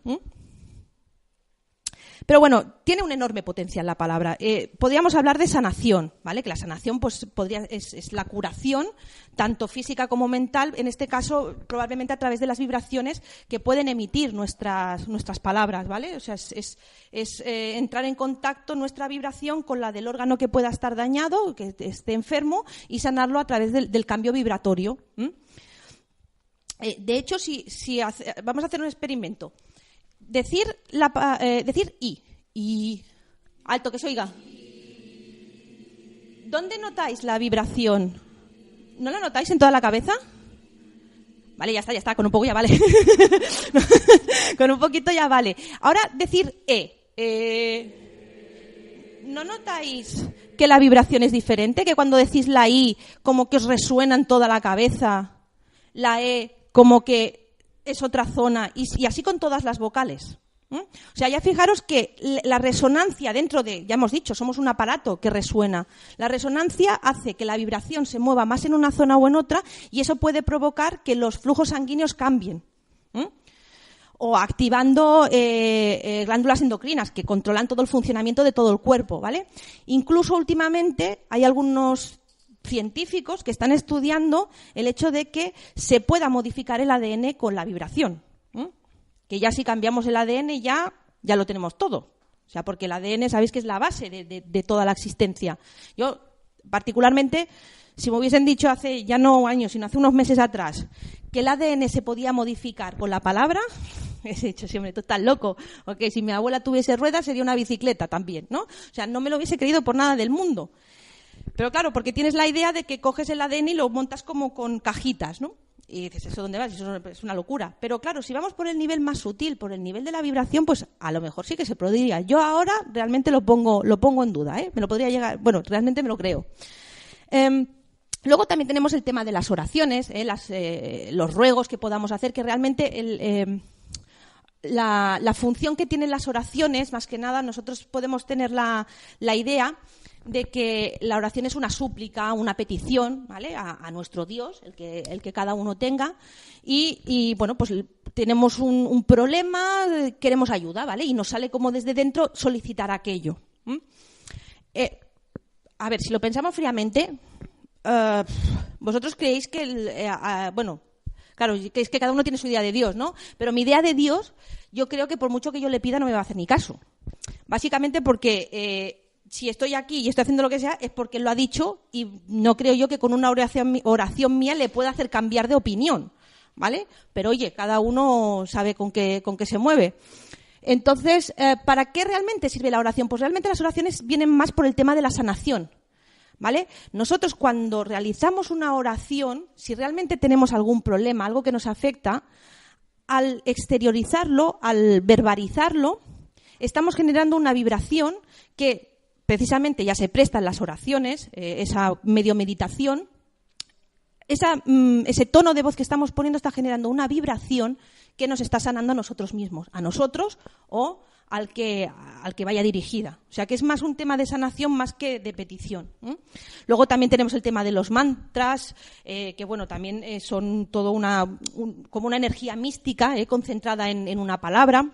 Pero bueno, tiene un enorme potencial la palabra. Podríamos hablar de sanación, ¿vale? Que la sanación pues es la curación, tanto física como mental, en este caso probablemente a través de las vibraciones que pueden emitir nuestras palabras, ¿vale? O sea, es entrar en contacto nuestra vibración con la del órgano que pueda estar dañado, que esté enfermo, y sanarlo a través del cambio vibratorio. De hecho, vamos a hacer un experimento. Decir y alto, que se oiga. ¿Dónde notáis la vibración? ¿No la notáis en toda la cabeza? Vale, ya está, con un poco ya vale. Con un poquito ya vale. Ahora decir ¿no notáis que la vibración es diferente? Que cuando decís la I, como que os resuena en toda la cabeza. La E, como que es otra zona. Y así con todas las vocales. O sea, ya fijaros que la resonancia dentro de, ya hemos dicho, somos un aparato que resuena. La resonancia hace que la vibración se mueva más en una zona o en otra y eso puede provocar que los flujos sanguíneos cambien. O activando glándulas endocrinas que controlan todo el funcionamiento de todo el cuerpo, ¿vale? Incluso últimamente hay algunos científicos que están estudiando el hecho de que se pueda modificar el ADN con la vibración. Que ya si cambiamos el ADN ya lo tenemos todo. O sea, porque el ADN sabéis que es la base de toda la existencia. Yo, particularmente, si me hubiesen dicho hace, ya no años, sino hace unos meses atrás, que el ADN se podía modificar con la palabra, he dicho siempre, tú estás loco. Porque si mi abuela tuviese ruedas sería una bicicleta también, ¿no? O sea, no me lo hubiese creído por nada del mundo. Pero claro, porque tienes la idea de que coges el ADN y lo montas como con cajitas, ¿no? Y dices, ¿eso dónde vas? Eso es una locura. Pero claro, si vamos por el nivel más sutil, por el nivel de la vibración, pues a lo mejor sí que se podría. Yo ahora realmente lo pongo en duda, ¿eh? Me lo podría llegar, bueno, realmente me lo creo. Luego también tenemos el tema de las oraciones, los ruegos que podamos hacer, que realmente la función que tienen las oraciones, más que nada, nosotros podemos tener la idea de que la oración es una súplica, una petición, ¿vale? A nuestro Dios, el que cada uno tenga, y bueno, pues tenemos un problema, queremos ayuda, ¿vale? Y nos sale como desde dentro solicitar aquello. A ver, si lo pensamos fríamente, vosotros creéis que bueno, claro, que es que cada uno tiene su idea de Dios, ¿no? Pero mi idea de Dios, yo creo que por mucho que yo le pida no me va a hacer ni caso. Básicamente porque si estoy aquí y estoy haciendo lo que sea es porque Él lo ha dicho y no creo yo que con una oración mía le pueda hacer cambiar de opinión, ¿vale? Pero oye, cada uno sabe con qué se mueve. Entonces, ¿para qué realmente sirve la oración? Pues realmente las oraciones vienen más por el tema de la sanación, ¿vale? Nosotros cuando realizamos una oración, si realmente tenemos algún problema, algo que nos afecta, al exteriorizarlo, al verbalizarlo, estamos generando una vibración que precisamente ya se presta en las oraciones, esa medio meditación, ese tono de voz que estamos poniendo está generando una vibración que nos está sanando a nosotros mismos, a nosotros o al que vaya dirigida. O sea que es más un tema de sanación más que de petición. Luego también tenemos el tema de los mantras, que bueno, también son todo como una energía mística concentrada en una palabra.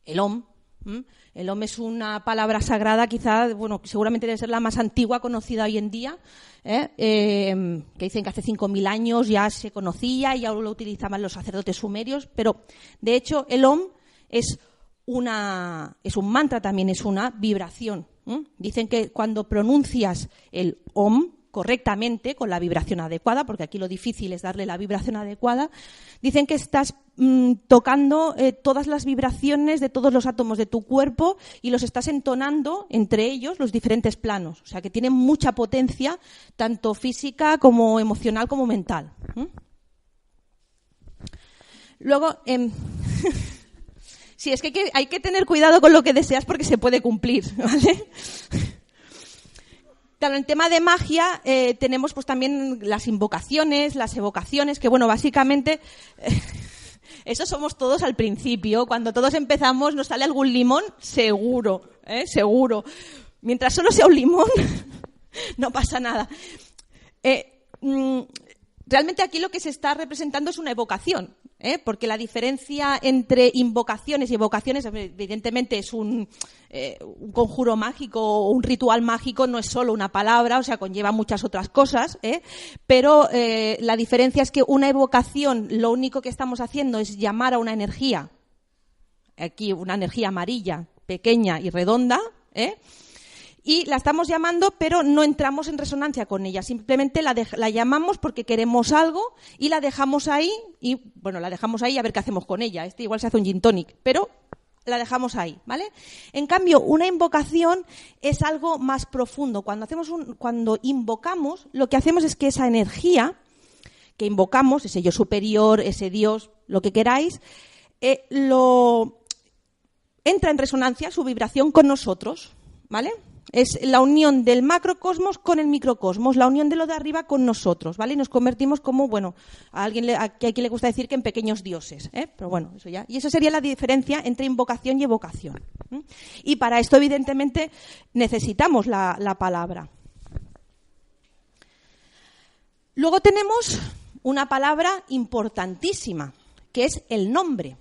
El Om. El Om es una palabra sagrada, quizá, bueno, seguramente debe ser la más antigua conocida hoy en día, que dicen que hace 5.000 años ya se conocía y ya lo utilizaban los sacerdotes sumerios, pero de hecho el Om es un mantra también, es una vibración. Dicen que cuando pronuncias el Om correctamente, con la vibración adecuada, porque aquí lo difícil es darle la vibración adecuada, dicen que estás tocando todas las vibraciones de todos los átomos de tu cuerpo y los estás entonando entre ellos los diferentes planos. O sea, que tienen mucha potencia, tanto física como emocional como mental. Luego, sí, es que hay que tener cuidado con lo que deseas porque se puede cumplir, ¿vale? Claro, en el tema de magia tenemos pues también las invocaciones, las evocaciones, que bueno, básicamente eso somos todos al principio. Cuando todos empezamos nos sale algún limón, seguro, seguro. Mientras solo sea un limón, no pasa nada. Realmente aquí lo que se está representando es una evocación, porque la diferencia entre invocaciones y evocaciones, evidentemente, es un conjuro mágico o un ritual mágico, no es solo una palabra, o sea, conlleva muchas otras cosas, pero la diferencia es que una evocación, lo único que estamos haciendo es llamar a una energía, aquí una energía amarilla, pequeña y redonda, y la estamos llamando, pero no entramos en resonancia con ella. Simplemente la llamamos porque queremos algo y la dejamos ahí. Y bueno, la dejamos ahí a ver qué hacemos con ella. Igual se hace un gin tonic, pero la dejamos ahí, ¿vale? En cambio, una invocación es algo más profundo. Cuando invocamos, lo que hacemos es que esa energía que invocamos, ese yo superior, ese Dios, lo que queráis, entra en resonancia su vibración con nosotros, ¿vale? Es la unión del macrocosmos con el microcosmos, la unión de lo de arriba con nosotros, ¿vale? Y nos convertimos como, bueno, a quien le gusta decir que en pequeños dioses, pero bueno, eso ya. Y eso sería la diferencia entre invocación y evocación. Y para esto, evidentemente, necesitamos la palabra. Luego tenemos una palabra importantísima, que es el nombre.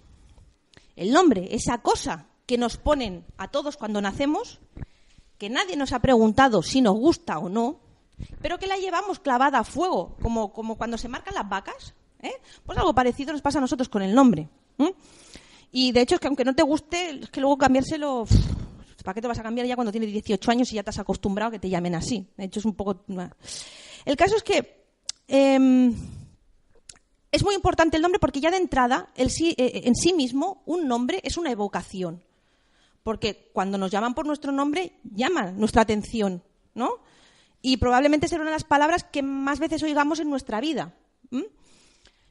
El nombre, esa cosa que nos ponen a todos cuando nacemos, que nadie nos ha preguntado si nos gusta o no, pero que la llevamos clavada a fuego, como cuando se marcan las vacas, Pues algo parecido nos pasa a nosotros con el nombre. Y de hecho es que aunque no te guste, es que luego cambiárselo, ¿para qué te vas a cambiar ya cuando tienes 18 años y ya te has acostumbrado a que te llamen así? De hecho es un poco... El caso es que es muy importante el nombre porque ya de entrada, en sí mismo, un nombre es una evocación. Porque cuando nos llaman por nuestro nombre, llaman nuestra atención, ¿no? Y probablemente será una de las palabras que más veces oigamos en nuestra vida.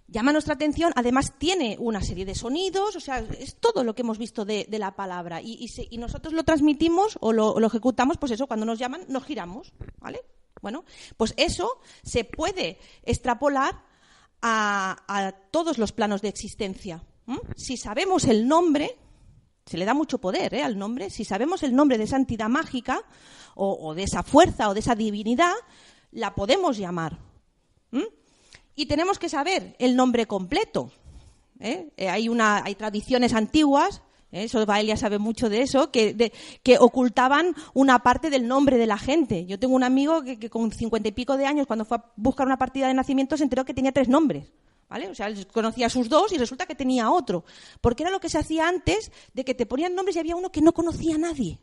Llama nuestra atención, además tiene una serie de sonidos, o sea, es todo lo que hemos visto de la palabra. Y nosotros lo transmitimos o lo ejecutamos, pues eso, cuando nos llaman, nos giramos, ¿vale? Bueno, pues eso se puede extrapolar a todos los planos de existencia. Si sabemos el nombre... Se le da mucho poder al nombre. Si sabemos el nombre de esa entidad mágica o de esa fuerza o de esa divinidad, la podemos llamar. Y tenemos que saber el nombre completo. Hay tradiciones antiguas, Baelia sabe mucho de eso, que ocultaban una parte del nombre de la gente. Yo tengo un amigo que con 50 y pico de años, cuando fue a buscar una partida de nacimiento, se enteró que tenía 3 nombres. ¿Vale? O sea, él conocía sus 2 y resulta que tenía otro. Porque era lo que se hacía antes de que te ponían nombres y había uno que no conocía a nadie.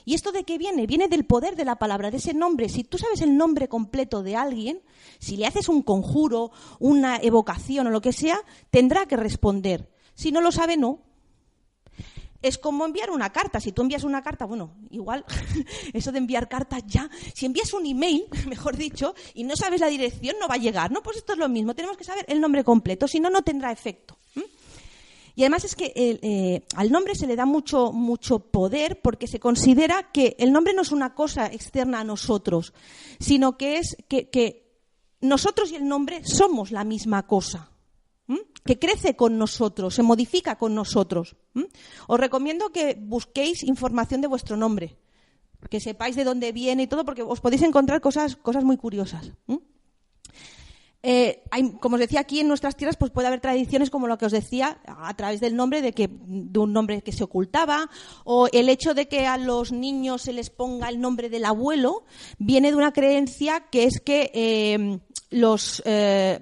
¿Y esto de qué viene? Viene del poder de la palabra, de ese nombre. Si tú sabes el nombre completo de alguien, si le haces un conjuro, una evocación o lo que sea, tendrá que responder. Si no lo sabe, no. Es como enviar una carta. Si tú envías una carta, bueno, igual, eso de enviar cartas ya. Si envías un email, mejor dicho, y no sabes la dirección, no va a llegar, ¿no? Pues esto es lo mismo. Tenemos que saber el nombre completo, si no, no tendrá efecto. Y además es que al nombre se le da mucho poder porque se considera que el nombre no es una cosa externa a nosotros, sino que es que nosotros y el nombre somos la misma cosa. Que crece con nosotros, se modifica con nosotros. Os recomiendo que busquéis información de vuestro nombre, que sepáis de dónde viene y todo, porque os podéis encontrar cosas muy curiosas. Como os decía, aquí en nuestras tierras pues puede haber tradiciones como lo que os decía, a través del nombre, de un nombre que se ocultaba, o el hecho de que a los niños se les ponga el nombre del abuelo, viene de una creencia que es que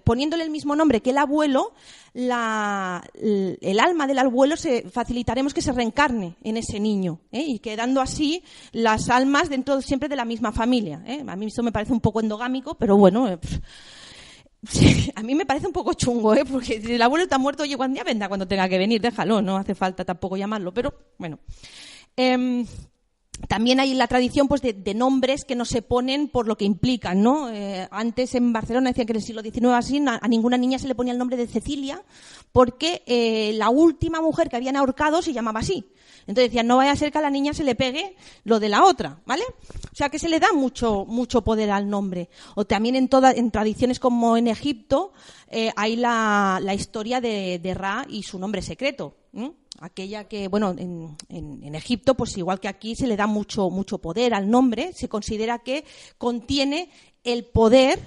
poniéndole el mismo nombre que el abuelo, el alma del abuelo facilitaremos que se reencarne en ese niño, y quedando así las almas dentro siempre de la misma familia. A mí esto me parece un poco endogámico, pero bueno, sí, a mí me parece un poco chungo, porque si el abuelo está muerto, oye, cuando ya vendrá cuando tenga que venir, déjalo, no hace falta tampoco llamarlo, pero bueno. También hay la tradición pues de nombres que no se ponen por lo que implican, ¿no? Antes en Barcelona decían que en el siglo XIX así a ninguna niña se le ponía el nombre de Cecilia porque la última mujer que habían ahorcado se llamaba así. Entonces decían, no vaya a ser que a la niña se le pegue lo de la otra, ¿vale? O sea que se le da mucho poder al nombre. O también en tradiciones como en Egipto hay la historia de Ra y su nombre secreto. Aquella que, bueno, en Egipto, pues igual que aquí, se le da mucho poder al nombre. Se considera que contiene el poder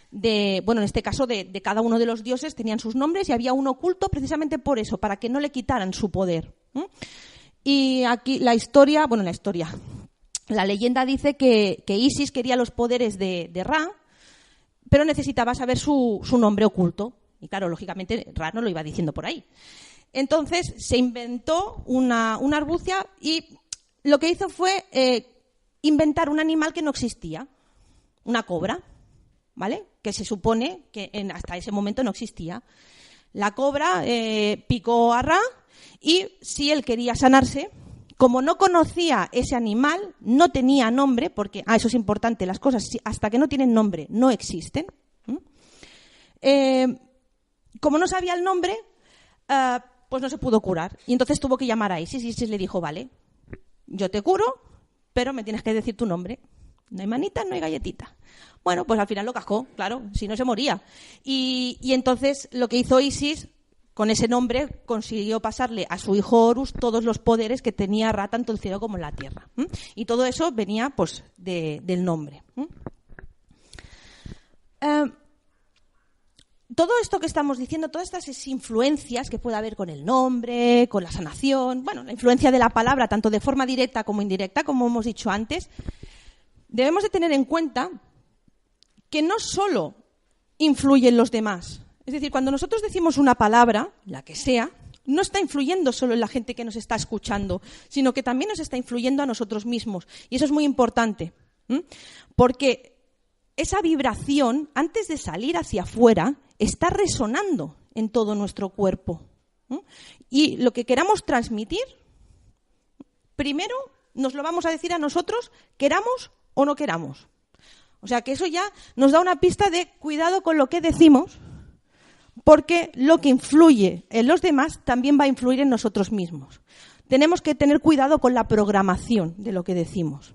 de, bueno, en este caso de cada uno de los dioses, tenían sus nombres y había uno oculto precisamente por eso, para que no le quitaran su poder. Y aquí la leyenda dice que Isis quería los poderes de Ra, pero necesitaba saber su nombre oculto. Y claro, lógicamente Ra no lo iba diciendo por ahí. Entonces se inventó una arbucia y lo que hizo fue inventar un animal que no existía, una cobra, ¿vale? Que se supone que hasta ese momento no existía. La cobra picó a Ra y si él quería sanarse, como no conocía ese animal, no tenía nombre, porque, eso es importante, las cosas hasta que no tienen nombre no existen. como no sabía el nombre, pues no se pudo curar. Y entonces tuvo que llamar a Isis. Y Isis le dijo, vale, yo te curo, pero me tienes que decir tu nombre. No hay manita, no hay galletita. Bueno, pues al final lo cascó, claro, si no se moría. Y entonces lo que hizo Isis, con ese nombre, consiguió pasarle a su hijo Horus todos los poderes que tenía Ra tanto en el cielo como en la tierra. Y todo eso venía pues del nombre. Todo esto que estamos diciendo, todas estas influencias que puede haber con el nombre, con la sanación, bueno, la influencia de la palabra, tanto de forma directa como indirecta, como hemos dicho antes, debemos de tener en cuenta que no solo influyen los demás. Es decir, cuando nosotros decimos una palabra, la que sea, no está influyendo solo en la gente que nos está escuchando, sino que también nos está influyendo a nosotros mismos. Y eso es muy importante, porque esa vibración, antes de salir hacia afuera, está resonando en todo nuestro cuerpo. Y lo que queramos transmitir, primero nos lo vamos a decir a nosotros, queramos o no queramos. O sea que eso ya nos da una pista de cuidado con lo que decimos, porque lo que influye en los demás también va a influir en nosotros mismos. Tenemos que tener cuidado con la programación de lo que decimos.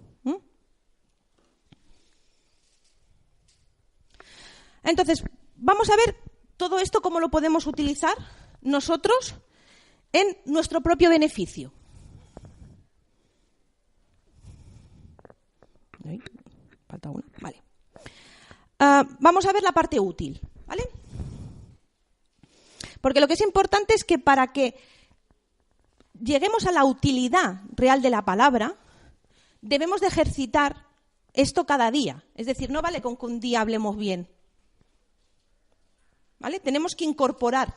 Entonces, vamos a ver todo esto cómo lo podemos utilizar nosotros en nuestro propio beneficio. Falta una, vale. Vamos a ver la parte útil, ¿vale? Porque lo que es importante es que para que lleguemos a la utilidad real de la palabra, debemos de ejercitar esto cada día. Es decir, no vale con que un día hablemos bien, ¿vale? Tenemos que incorporar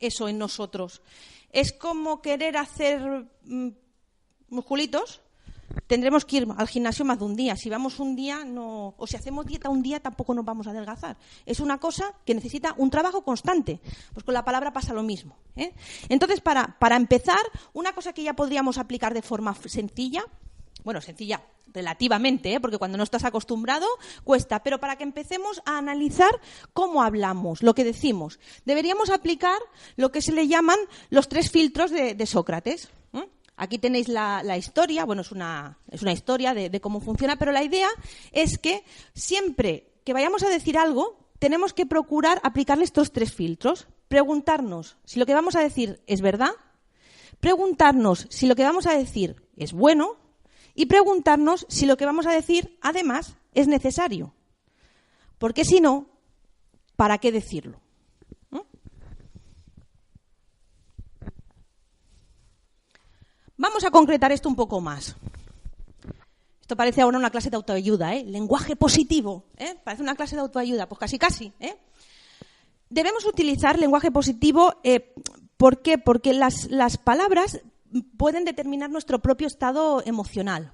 eso en nosotros. Es como querer hacer musculitos. Tendremos que ir al gimnasio más de un día. Si vamos un día, no, o si hacemos dieta un día, tampoco nos vamos a adelgazar. Es una cosa que necesita un trabajo constante. Pues con la palabra pasa lo mismo, ¿eh? Entonces, para empezar, una cosa que ya podríamos aplicar de forma sencilla, bueno, sencilla relativamente, ¿eh? Porque cuando no estás acostumbrado, cuesta. Pero para que empecemos a analizar cómo hablamos, lo que decimos, deberíamos aplicar lo que se le llaman los 3 filtros de Sócrates. Aquí tenéis la historia, bueno, es una historia de cómo funciona, pero la idea es que siempre que vayamos a decir algo, tenemos que procurar aplicarle estos 3 filtros. Preguntarnos si lo que vamos a decir es verdad, preguntarnos si lo que vamos a decir es bueno y preguntarnos si lo que vamos a decir, además, es necesario. Porque si no, ¿para qué decirlo? Vamos a concretar esto un poco más. Esto parece ahora una clase de autoayuda, ¿eh? Lenguaje positivo, ¿eh? Parece una clase de autoayuda, pues casi, ¿eh? Debemos utilizar lenguaje positivo, ¿por qué? Porque las palabras pueden determinar nuestro propio estado emocional.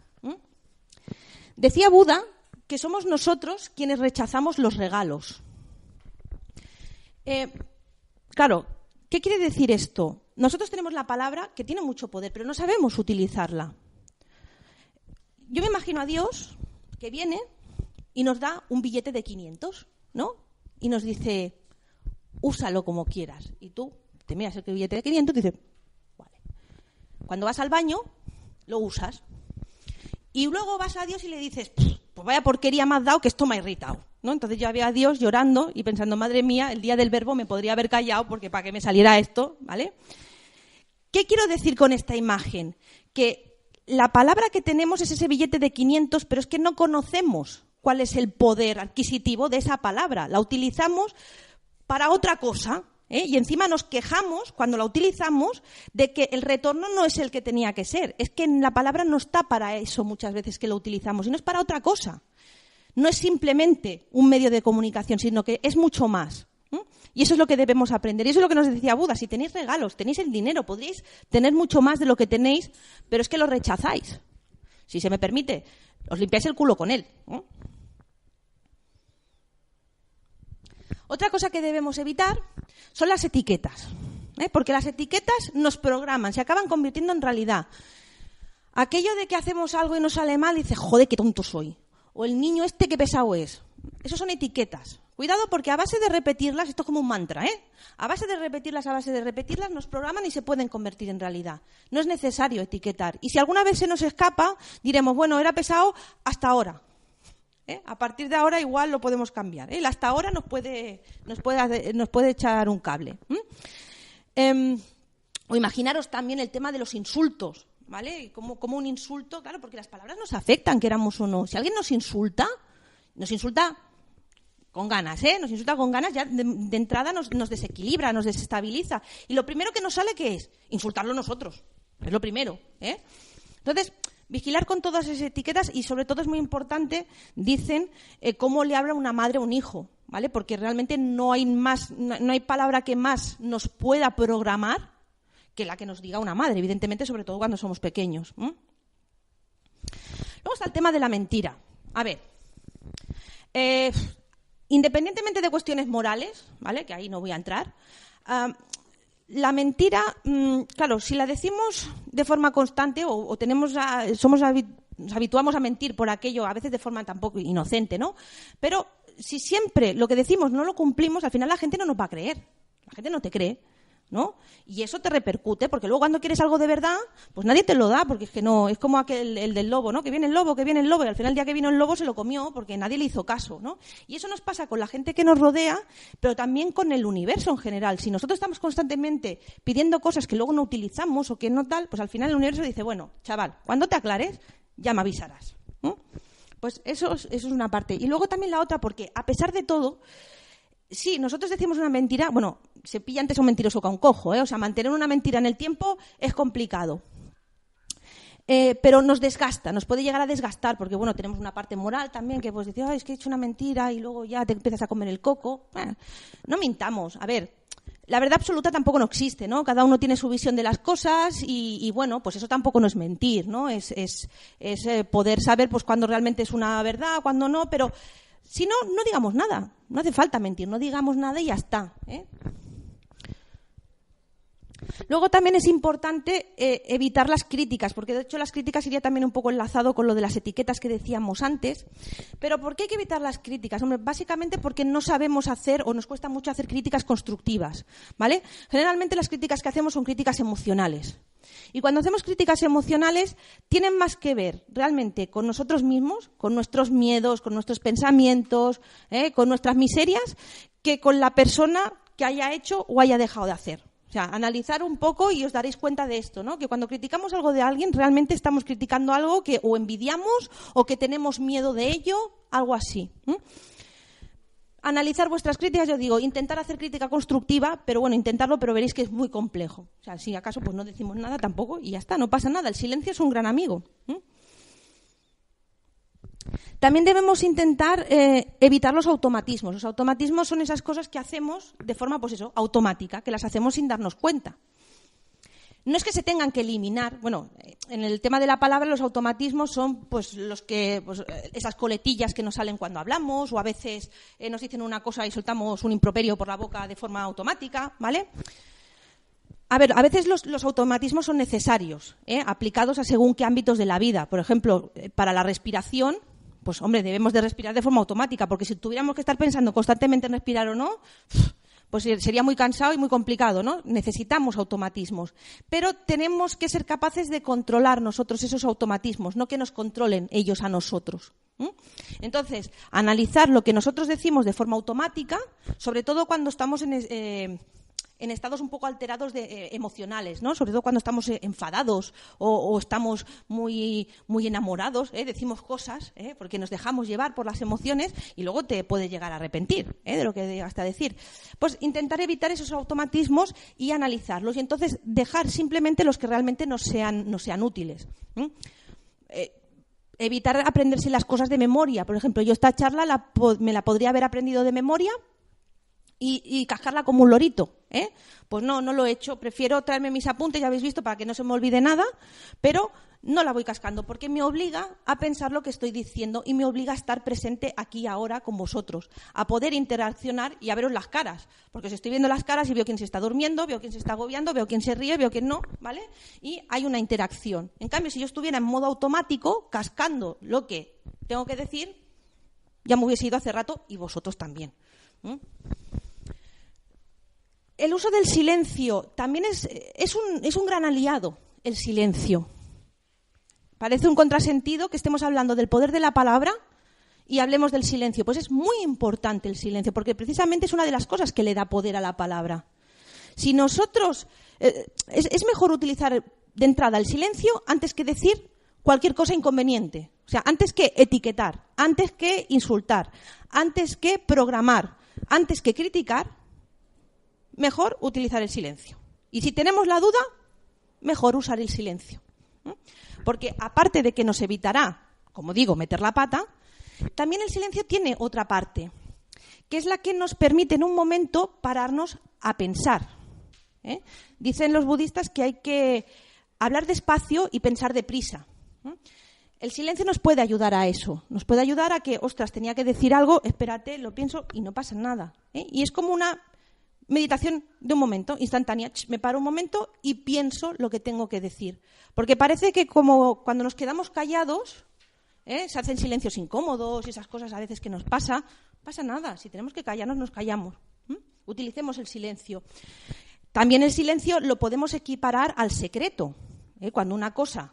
Decía Buda que somos nosotros quienes rechazamos los regalos. Claro, ¿qué quiere decir esto? Nosotros tenemos la palabra que tiene mucho poder, pero no sabemos utilizarla. Yo me imagino a Dios que viene y nos da un billete de 500, ¿no? Y nos dice, úsalo como quieras. Y tú te miras el billete de 500 y dices, vale. Cuando vas al baño, lo usas. Y luego vas a Dios y le dices, pues vaya porquería me has dado que esto me ha irritado, ¿no? Entonces yo había a Dios llorando y pensando, madre mía, el día del verbo me podría haber callado porque para que me saliera esto, ¿vale? ¿Qué quiero decir con esta imagen? Que la palabra que tenemos es ese billete de 500, pero es que no conocemos cuál es el poder adquisitivo de esa palabra. La utilizamos para otra cosa, ¿eh? Y encima nos quejamos cuando la utilizamos de que el retorno no es el que tenía que ser. Es que la palabra no está para eso muchas veces que lo utilizamos, sino es para otra cosa. No es simplemente un medio de comunicación, sino que es mucho más. Y eso es lo que debemos aprender. Y eso es lo que nos decía Buda. Si tenéis regalos, tenéis el dinero, podríais tener mucho más de lo que tenéis, pero es que lo rechazáis. Si se me permite, os limpiáis el culo con él, ¿no? Otra cosa que debemos evitar son las etiquetas, ¿eh? Porque las etiquetas nos programan, se acaban convirtiendo en realidad. Aquello de que hacemos algo y nos sale mal, dice, joder, qué tonto soy. O el niño este, qué pesado es. Esos son etiquetas Cuidado porque a base de repetirlas, esto es como un mantra, a base de repetirlas, nos programan y se pueden convertir en realidad. No es necesario etiquetar. Y si alguna vez se nos escapa, diremos, bueno, era pesado hasta ahora. A partir de ahora igual lo podemos cambiar. El hasta ahora nos puede echar un cable. O imaginaros también el tema de los insultos, ¿vale? Como un insulto, claro, porque las palabras nos afectan, queramos o no. Si alguien nos insulta con ganas, Nos insulta con ganas, ya de entrada nos desequilibra, nos desestabiliza. Y lo primero que nos sale, ¿qué es? Insultarlo nosotros. Es lo primero, Entonces, vigilar con todas esas etiquetas y, sobre todo, es muy importante, dicen, cómo le habla una madre a un hijo, ¿vale? Porque realmente no hay palabra que más nos pueda programar que la que nos diga una madre, evidentemente, sobre todo cuando somos pequeños. Luego está el tema de la mentira. A ver, independientemente de cuestiones morales, ¿vale? Que ahí no voy a entrar, la mentira, claro, si la decimos de forma constante o nos habituamos a mentir por aquello, a veces de forma tampoco inocente, ¿no? Pero si siempre lo que decimos no lo cumplimos, al final la gente no nos va a creer. La gente no te cree, ¿no? Y eso te repercute, porque luego cuando quieres algo de verdad, pues nadie te lo da, porque es que no, es como el del lobo, ¿no? Que viene el lobo, y al final el día que vino el lobo se lo comió porque nadie le hizo caso, ¿no? Y eso nos pasa con la gente que nos rodea, pero también con el universo en general. Si nosotros estamos constantemente pidiendo cosas que luego no utilizamos o que no tal, pues al final el universo dice, bueno, chaval, cuando te aclares, ya me avisarás, ¿no? Pues eso es una parte. Y luego también la otra, porque a pesar de todo, sí, nosotros decimos una mentira, bueno, se pilla antes a un mentiroso que a un cojo, O sea, mantener una mentira en el tiempo es complicado. Pero nos desgasta, nos puede llegar a desgastar, porque, bueno, tenemos una parte moral también, que pues decir, es que he hecho una mentira y luego ya te empiezas a comer el coco. No mintamos. A ver, la verdad absoluta tampoco no existe, ¿no? Cada uno tiene su visión de las cosas y bueno, pues eso tampoco no es mentir, ¿no? Es poder saber pues cuándo realmente es una verdad, cuándo no, pero si no, no digamos nada. No hace falta mentir, no digamos nada y ya está, Luego también es importante evitar las críticas, porque de hecho las críticas iría también un poco enlazado con lo de las etiquetas que decíamos antes. Pero ¿por qué hay que evitar las críticas? Hombre, básicamente porque no sabemos hacer o nos cuesta mucho hacer críticas constructivas, ¿vale? Generalmente las críticas que hacemos son críticas emocionales. Y cuando hacemos críticas emocionales tienen más que ver realmente con nosotros mismos, con nuestros miedos, con nuestros pensamientos, con nuestras miserias, que con la persona que haya hecho o haya dejado de hacer. O sea, analizar un poco y os daréis cuenta de esto, ¿no? Que cuando criticamos algo de alguien, realmente estamos criticando algo que o envidiamos o que tenemos miedo de ello, algo así. Analizar vuestras críticas, yo digo, intentar hacer crítica constructiva, pero bueno, intentarlo, pero veréis que es muy complejo. O sea, si acaso pues no decimos nada tampoco y ya está, no pasa nada. El silencio es un gran amigo. También debemos intentar evitar los automatismos. Los automatismos son esas cosas que hacemos de forma, pues eso, automática, que las hacemos sin darnos cuenta. No es que se tengan que eliminar. Bueno, en el tema de la palabra, los automatismos son pues esas coletillas que nos salen cuando hablamos, o a veces nos dicen una cosa y soltamos un improperio por la boca de forma automática, ¿vale? A ver, a veces los automatismos son necesarios, aplicados a según qué ámbitos de la vida. Por ejemplo, para la respiración, pues hombre, debemos de respirar de forma automática, porque si tuviéramos que estar pensando constantemente en respirar o no, pues sería muy cansado y muy complicado, ¿no? Necesitamos automatismos. Pero tenemos que ser capaces de controlar nosotros esos automatismos, no que nos controlen ellos a nosotros. Entonces, analizar lo que nosotros decimos de forma automática, sobre todo cuando estamos en estados un poco alterados emocionales, ¿no? Sobre todo cuando estamos enfadados o estamos muy, muy enamorados, decimos cosas, porque nos dejamos llevar por las emociones y luego te puedes llegar a arrepentir de lo que llegaste a decir. Pues intentar evitar esos automatismos y analizarlos y entonces dejar simplemente los que realmente nos sean útiles. Evitar aprenderse las cosas de memoria. Por ejemplo, yo esta charla me la podría haber aprendido de memoria y cascarla como un lorito, Pues no lo he hecho. Prefiero traerme mis apuntes, ya habéis visto, para que no se me olvide nada, pero no la voy cascando porque me obliga a pensar lo que estoy diciendo y me obliga a estar presente aquí y ahora con vosotros, a poder interaccionar y a veros las caras, porque si estoy viendo las caras y veo quién se está durmiendo, veo quién se está agobiando, veo quién se ríe, veo quién no, ¿vale? Y hay una interacción. En cambio, si yo estuviera en modo automático, cascando lo que tengo que decir, Ya me hubiese ido hace rato y vosotros también. El uso del silencio también es un gran aliado, el silencio. Parece un contrasentido que estemos hablando del poder de la palabra y hablemos del silencio. Pues es muy importante el silencio, porque precisamente es una de las cosas que le da poder a la palabra. Si nosotros... es mejor utilizar de entrada el silencio antes que decir cualquier cosa inconveniente. O sea, antes que etiquetar, antes que insultar, antes que programar, antes que criticar, mejor utilizar el silencio. Y si tenemos la duda, mejor usar el silencio. Porque aparte de que nos evitará, como digo, meter la pata, también el silencio tiene otra parte, que es la que nos permite en un momento pararnos a pensar. Dicen los budistas que hay que hablar despacio y pensar deprisa. El silencio nos puede ayudar a eso, nos puede ayudar a que, ostras, tenía que decir algo, espérate, lo pienso y no pasa nada. Y es como una meditación de un momento, instantánea. Me paro un momento y pienso lo que tengo que decir. Porque parece que como cuando nos quedamos callados, se hacen silencios incómodos y esas cosas a veces que nos pasa nada. Si tenemos que callarnos, nos callamos. Utilicemos el silencio. También el silencio lo podemos equiparar al secreto. Cuando una cosa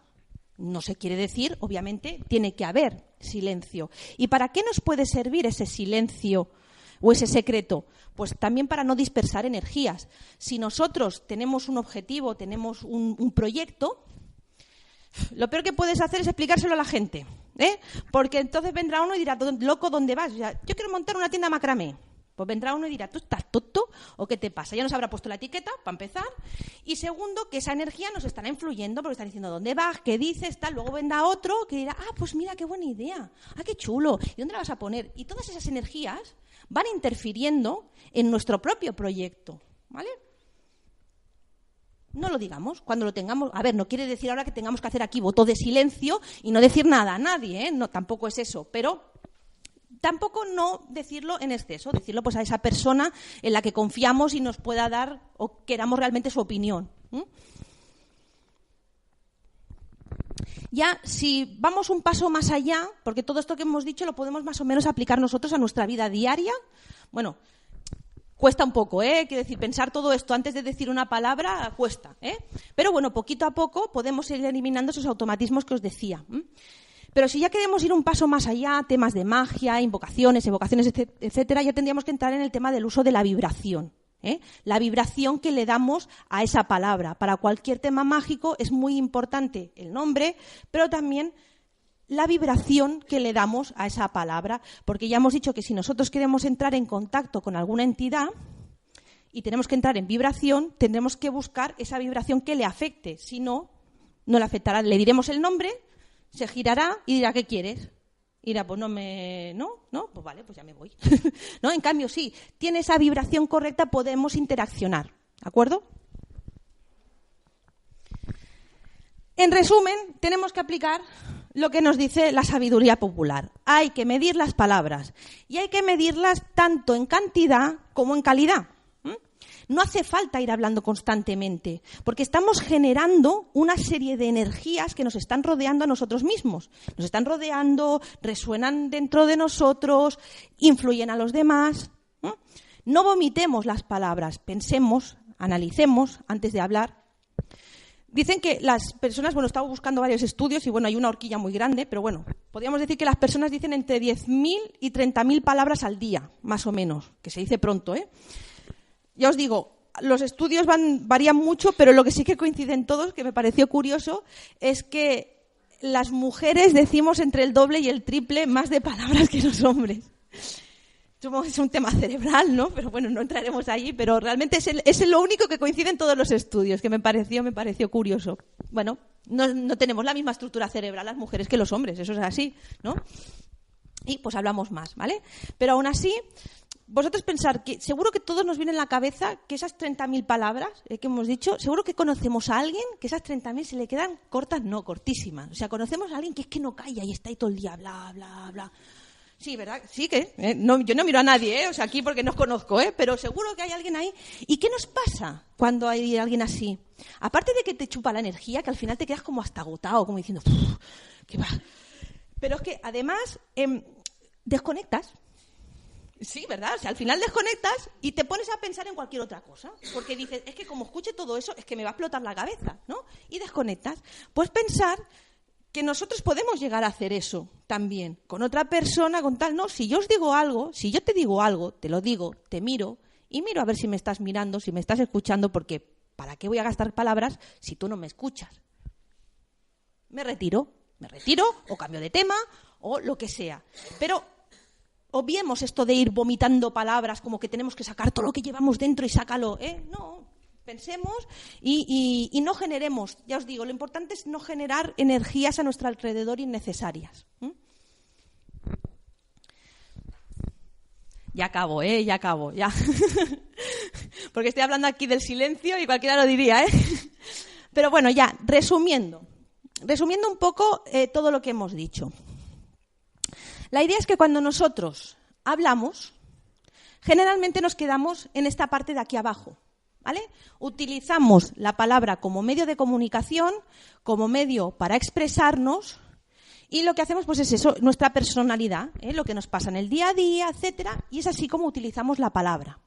no se quiere decir, obviamente tiene que haber silencio. ¿Y para qué nos puede servir ese silencio o ese secreto? Pues también para no dispersar energías. Si nosotros tenemos un objetivo, tenemos un proyecto, lo peor que puedes hacer es explicárselo a la gente, porque entonces vendrá uno y dirá, loco, ¿dónde vas? Yo quiero montar una tienda macramé. Pues vendrá uno y dirá, ¿tú estás tonto o qué te pasa? Ya nos habrá puesto la etiqueta, para empezar. Y segundo, que esa energía nos estará influyendo porque están diciendo dónde vas, qué dices, tal. Luego vendrá otro que dirá, pues mira, qué buena idea. Qué chulo. ¿Y dónde la vas a poner? Y todas esas energías van interfiriendo en nuestro propio proyecto, ¿vale? No lo digamos, cuando lo tengamos... A ver, no quiere decir ahora que tengamos que hacer aquí voto de silencio y no decir nada a nadie, No, tampoco es eso, pero... Tampoco no decirlo en exceso, decirlo pues a esa persona en la que confiamos y nos pueda dar o queramos realmente su opinión. Ya, si vamos un paso más allá, porque todo esto que hemos dicho lo podemos más o menos aplicar nosotros a nuestra vida diaria, bueno, cuesta un poco, quiero decir, pensar todo esto antes de decir una palabra cuesta, pero bueno, poquito a poco podemos ir eliminando esos automatismos que os decía. Pero si ya queremos ir un paso más allá, temas de magia, invocaciones, evocaciones, etcétera, ya tendríamos que entrar en el tema del uso de la vibración. La vibración que le damos a esa palabra. Para cualquier tema mágico es muy importante el nombre, pero también la vibración que le damos a esa palabra. Porque ya hemos dicho que si nosotros queremos entrar en contacto con alguna entidad y tenemos que entrar en vibración, tendremos que buscar esa vibración que le afecte. Si no, no le afectará. Le diremos el nombre... Se girará y dirá, ¿qué quieres? Y dirá, pues no, pues vale, pues ya me voy. ¿No? En cambio, sí, tiene esa vibración correcta, podemos interaccionar. ¿De acuerdo? En resumen, tenemos que aplicar lo que nos dice la sabiduría popular. Hay que medir las palabras y hay que medirlas tanto en cantidad como en calidad. No hace falta ir hablando constantemente, porque estamos generando una serie de energías que nos están rodeando a nosotros mismos. Nos están rodeando, resuenan dentro de nosotros, influyen a los demás. No vomitemos las palabras, pensemos, analicemos antes de hablar. Dicen que las personas, estaba buscando varios estudios y hay una horquilla muy grande, pero podríamos decir que las personas dicen entre 10.000 y 30.000 palabras al día, más o menos, que se dice pronto, Ya os digo, los estudios varían mucho, pero lo que sí que coinciden todos, que me pareció curioso, es que las mujeres decimos entre el doble y el triple más de palabras que los hombres. Supongo que es un tema cerebral, ¿no? Pero no entraremos allí, pero realmente es lo único que coincide en todos los estudios, que me pareció curioso. No tenemos la misma estructura cerebral las mujeres que los hombres, eso es así, ¿no? Y pues hablamos más, ¿vale? Pero aún así... Vosotros pensar que seguro que todos nos viene en la cabeza que esas 30.000 palabras que hemos dicho, seguro que conocemos a alguien que esas 30.000 se le quedan cortas, no, cortísimas. O sea, conocemos a alguien que es que no calla y está ahí todo el día, bla, bla, bla. Sí, ¿verdad? Sí que, yo no miro a nadie, o sea, aquí porque no os conozco, pero seguro que hay alguien ahí. ¿Y qué nos pasa cuando hay alguien así? Aparte de que te chupa la energía, que al final te quedas como hasta agotado, como diciendo, ¡qué va! Pero es que además... desconectas. Sí, ¿verdad? O sea, al final desconectas y te pones a pensar en cualquier otra cosa. Porque dices, es que como escuche todo eso, es que me va a explotar la cabeza, ¿no? Y desconectas. Pues pensar que nosotros podemos llegar a hacer eso también. Con otra persona, con tal, no. Si yo os digo algo, si yo te digo algo, te lo digo, te miro y miro a ver si me estás mirando, si me estás escuchando, porque ¿para qué voy a gastar palabras si tú no me escuchas? Me retiro o cambio de tema o lo que sea. Pero obviemos esto de ir vomitando palabras como que tenemos que sacar todo lo que llevamos dentro y sácalo. No, pensemos y no generemos. Ya os digo, lo importante es no generar energías a nuestro alrededor innecesarias. Ya acabo. Porque estoy hablando aquí del silencio y cualquiera lo diría, Pero bueno, ya, resumiendo un poco todo lo que hemos dicho. La idea es que cuando nosotros hablamos, generalmente nos quedamos en esta parte de aquí abajo, ¿vale? Utilizamos la palabra como medio de comunicación, como medio para expresarnos, y lo que hacemos pues es eso, nuestra personalidad, lo que nos pasa en el día a día, etcétera, y es así como utilizamos la palabra.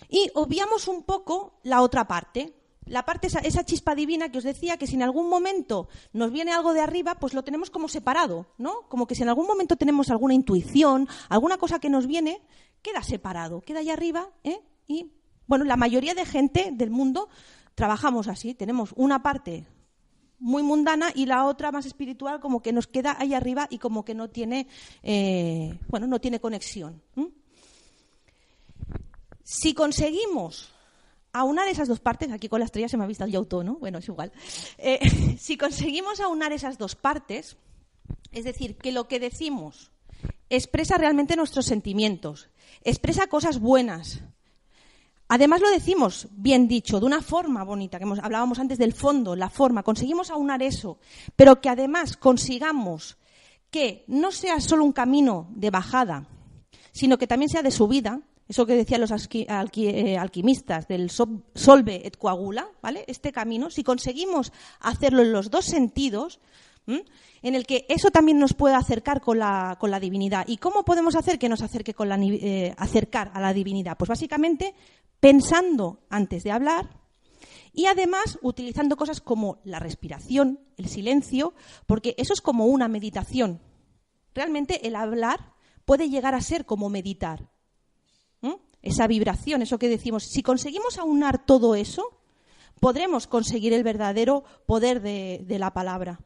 Y obviamos un poco la otra parte. La parte, esa chispa divina que os decía, que si en algún momento nos viene algo de arriba, pues lo tenemos como separado, ¿no? Como que si en algún momento tenemos alguna intuición, alguna cosa que nos viene, queda separado, queda ahí arriba, Y, bueno, la mayoría de gente del mundo trabajamos así, tenemos una parte muy mundana y la otra más espiritual como que nos queda ahí arriba y como que no tiene, no tiene conexión. Si conseguimos aunar esas dos partes, aquí con la estrella se me ha visto el yauto, ¿no? Bueno, es igual. Si conseguimos aunar esas dos partes, es decir, que lo que decimos expresa realmente nuestros sentimientos, expresa cosas buenas. Además lo decimos bien dicho, de una forma bonita, que hablábamos antes del fondo, la forma, conseguimos aunar eso, pero que además consigamos que no sea solo un camino de bajada, sino que también sea de subida. Eso que decían los alquimistas del solve et coagula, ¿vale? Este camino, si conseguimos hacerlo en los dos sentidos, en el que eso también nos puede acercar con la divinidad. ¿Y cómo podemos hacer que nos acerque acercar a la divinidad? Pues básicamente pensando antes de hablar y además utilizando cosas como la respiración, el silencio, porque eso es como una meditación. Realmente el hablar puede llegar a ser como meditar. Esa vibración, eso que decimos, si conseguimos aunar todo eso, podremos conseguir el verdadero poder de la palabra.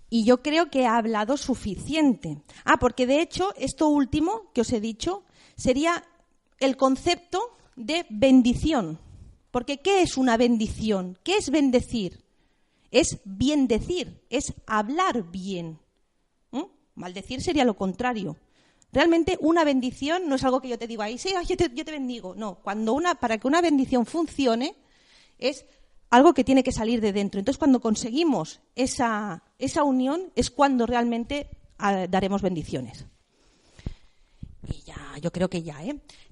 Y yo creo que he hablado suficiente. Porque de hecho, esto último que os he dicho sería el concepto de bendición. Porque ¿qué es una bendición? ¿Qué es bendecir? Es bien decir, es hablar bien. Maldecir sería lo contrario. Realmente una bendición no es algo que yo te digo ahí, sí, yo te bendigo. No, para que una bendición funcione es algo que tiene que salir de dentro. Entonces, cuando conseguimos esa unión es cuando realmente daremos bendiciones. Y ya, yo creo que ya,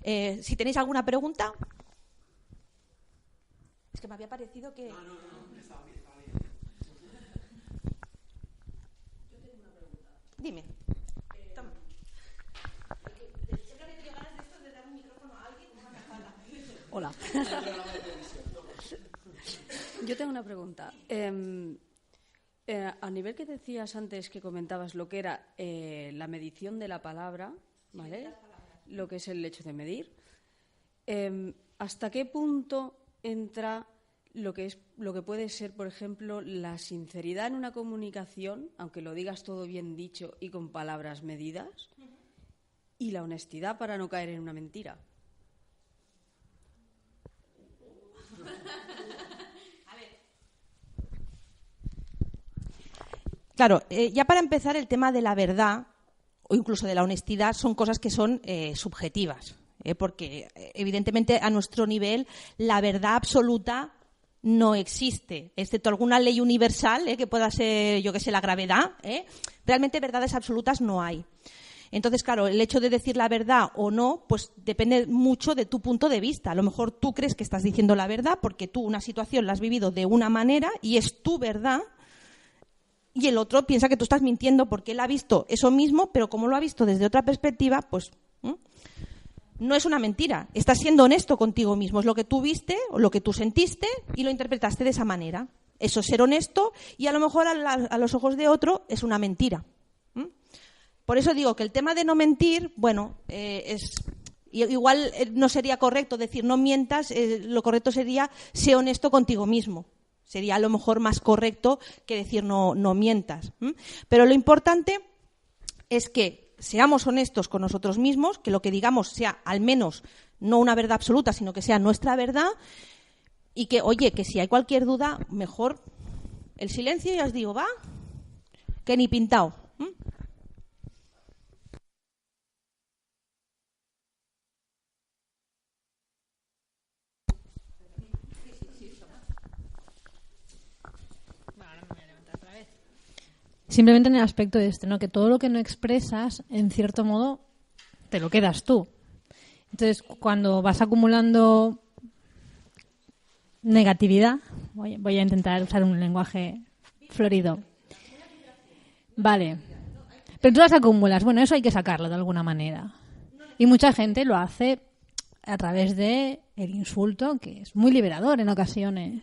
si tenéis alguna pregunta. Es que me había parecido que... No. Dime. Toma. Siempre he tenido ganas de esto de dar un micrófono a alguien con una cazala. Hola. Yo tengo una pregunta. A nivel que decías antes, que comentabas lo que era la medición de la palabra, ¿vale? Lo que es el hecho de medir. ¿Hasta qué punto entra lo que puede ser, por ejemplo, la sinceridad en una comunicación, aunque lo digas todo bien dicho y con palabras medidas, y la honestidad para no caer en una mentira? Claro, ya para empezar, el tema de la verdad o incluso de la honestidad son cosas que son subjetivas, porque evidentemente a nuestro nivel la verdad absoluta no existe, excepto alguna ley universal que pueda ser, yo que sé, la gravedad. Realmente verdades absolutas no hay. Entonces, claro, el hecho de decir la verdad o no, pues depende mucho de tu punto de vista. A lo mejor tú crees que estás diciendo la verdad porque tú una situación la has vivido de una manera y es tu verdad, y el otro piensa que tú estás mintiendo porque él ha visto eso mismo, pero como lo ha visto desde otra perspectiva, pues no es una mentira. Estás siendo honesto contigo mismo. Es lo que tú viste o lo que tú sentiste y lo interpretaste de esa manera. Eso es ser honesto, y a lo mejor a los ojos de otro es una mentira. Por eso digo que el tema de no mentir, bueno, igual no sería correcto decir no mientas, lo correcto sería ser honesto contigo mismo. Sería a lo mejor más correcto que decir no mientas. Pero lo importante es que seamos honestos con nosotros mismos, que lo que digamos sea al menos no una verdad absoluta, sino que sea nuestra verdad, y que, oye, que si hay cualquier duda, mejor el silencio, ya os digo, va, que ni pintado. Simplemente en el aspecto de ¿no? Que todo lo que no expresas, en cierto modo, te lo quedas tú. Entonces, cuando vas acumulando negatividad, voy a intentar usar un lenguaje florido. Vale. Pero tú las acumulas. Bueno, eso hay que sacarlo de alguna manera. Y mucha gente lo hace a través de el insulto, que es muy liberador en ocasiones.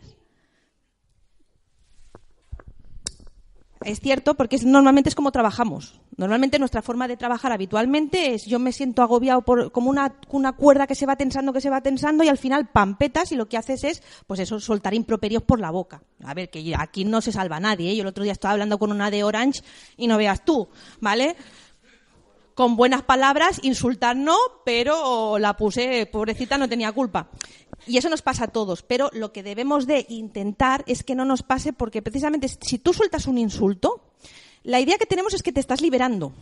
Es cierto, porque normalmente es como trabajamos. Normalmente nuestra forma de trabajar habitualmente es yo me siento agobiado como una cuerda que se va tensando y al final pampetas y lo que haces es, pues eso, soltar improperios por la boca. A ver, que aquí no se salva nadie, ¿eh? Yo el otro día estaba hablando con una de Orange y no veas tú, ¿vale? Con buenas palabras, insultar no, pero la puse, pobrecita, no tenía culpa. Y eso nos pasa a todos, pero lo que debemos de intentar es que no nos pase, porque precisamente si tú sueltas un insulto, la idea que tenemos es que te estás liberando.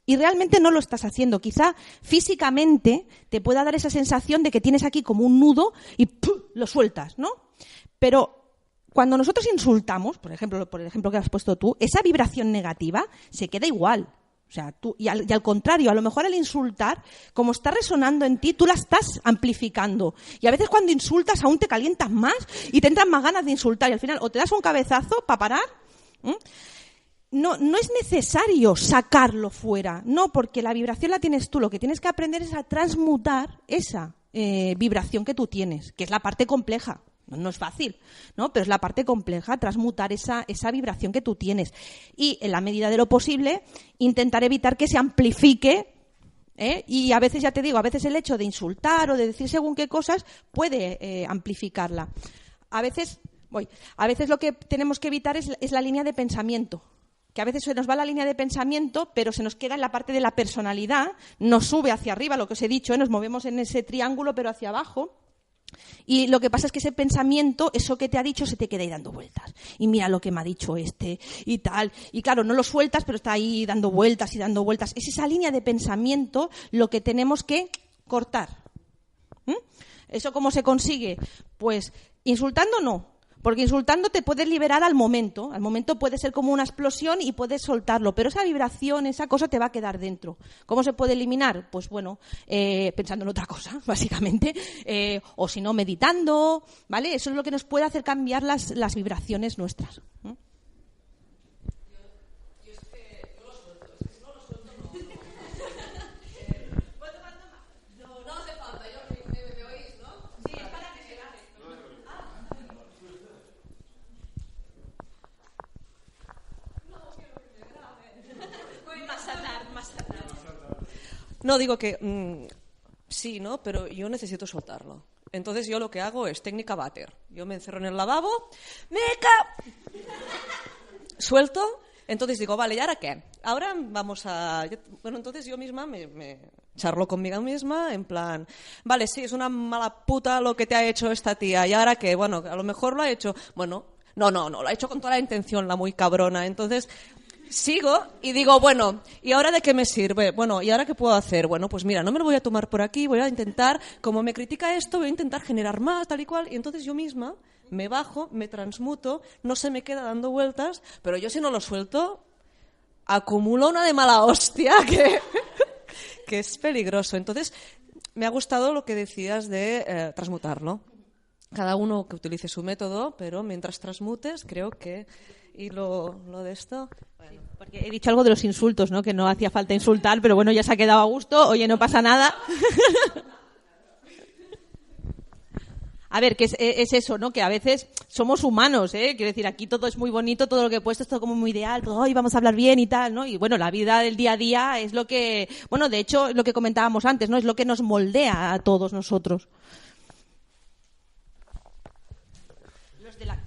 Y realmente no lo estás haciendo. Quizá físicamente te pueda dar esa sensación de que tienes aquí como un nudo y ¡pum!, lo sueltas, ¿no? Pero cuando nosotros insultamos, por el ejemplo que has puesto tú, esa vibración negativa se queda igual. O sea, y al contrario, a lo mejor al insultar, como está resonando en ti, tú la estás amplificando. Y a veces cuando insultas aún te calientas más y te entran más ganas de insultar. Y al final o te das un cabezazo para parar. No es necesario sacarlo fuera. No, porque la vibración la tienes tú. Lo que tienes que aprender es a transmutar esa vibración que tú tienes, que es la parte compleja. No es fácil, ¿no? Pero es la parte compleja, transmutar esa vibración que tú tienes. Y en la medida de lo posible, intentar evitar que se amplifique, ¿eh? Y a veces, ya te digo, a veces el hecho de insultar o de decir según qué cosas puede amplificarla. A veces lo que tenemos que evitar es la línea de pensamiento. Que a veces se nos va la línea de pensamiento, pero se nos queda en la parte de la personalidad, nos sube hacia arriba, lo que os he dicho, ¿eh? Nos movemos en ese triángulo, pero hacia abajo. Y lo que pasa es que ese pensamiento, eso que te ha dicho, se te queda ahí dando vueltas. Y mira lo que me ha dicho este y tal. Y claro, no lo sueltas, pero está ahí dando vueltas y dando vueltas. Es esa línea de pensamiento lo que tenemos que cortar. ¿Eso cómo se consigue? Pues insultando no. Porque insultando te puedes liberar al momento. Al momento puede ser como una explosión y puedes soltarlo. Pero esa vibración, esa cosa te va a quedar dentro. ¿Cómo se puede eliminar? Pues bueno, pensando en otra cosa, básicamente. O si no, meditando, ¿vale? Eso es lo que nos puede hacer cambiar las vibraciones nuestras. No, digo que sí, ¿no? Pero yo necesito soltarlo. Entonces yo lo que hago es técnica váter. Yo me encierro en el lavabo, suelto, entonces digo, vale, ¿y ahora qué? Ahora vamos a... Bueno, entonces yo misma me charlo conmigo misma, en plan, vale, sí, es una mala puta lo que te ha hecho esta tía, ¿y ahora qué? Bueno, a lo mejor lo ha hecho... Bueno, no, lo ha hecho con toda la intención, la muy cabrona, entonces... Sigo y digo, bueno, ¿y ahora de qué me sirve? Bueno, ¿y ahora qué puedo hacer? Bueno, pues mira, no me lo voy a tomar por aquí, voy a intentar, como me critica esto, voy a intentar generar más, tal y cual, y entonces yo misma me bajo, me transmuto, no se me queda dando vueltas, pero yo si no lo suelto, acumulo una de mala hostia que... que es peligroso. Entonces, me ha gustado lo que decías de transmutarlo. Cada uno que utilice su método, pero mientras transmutes, creo que... Y lo de esto... Bueno. Porque he dicho algo de los insultos, ¿no? Que no hacía falta insultar, pero bueno, ya se ha quedado a gusto. Oye, no pasa nada. A ver, que es eso, ¿no? Que a veces somos humanos, ¿eh? Quiero decir, aquí todo es muy bonito, todo lo que he puesto es todo como muy ideal, todo, hoy vamos a hablar bien y tal, ¿no? Y bueno, la vida del día a día es lo que... Bueno, de hecho, es lo que comentábamos antes, ¿no? Es lo que nos moldea a todos nosotros. Los de la...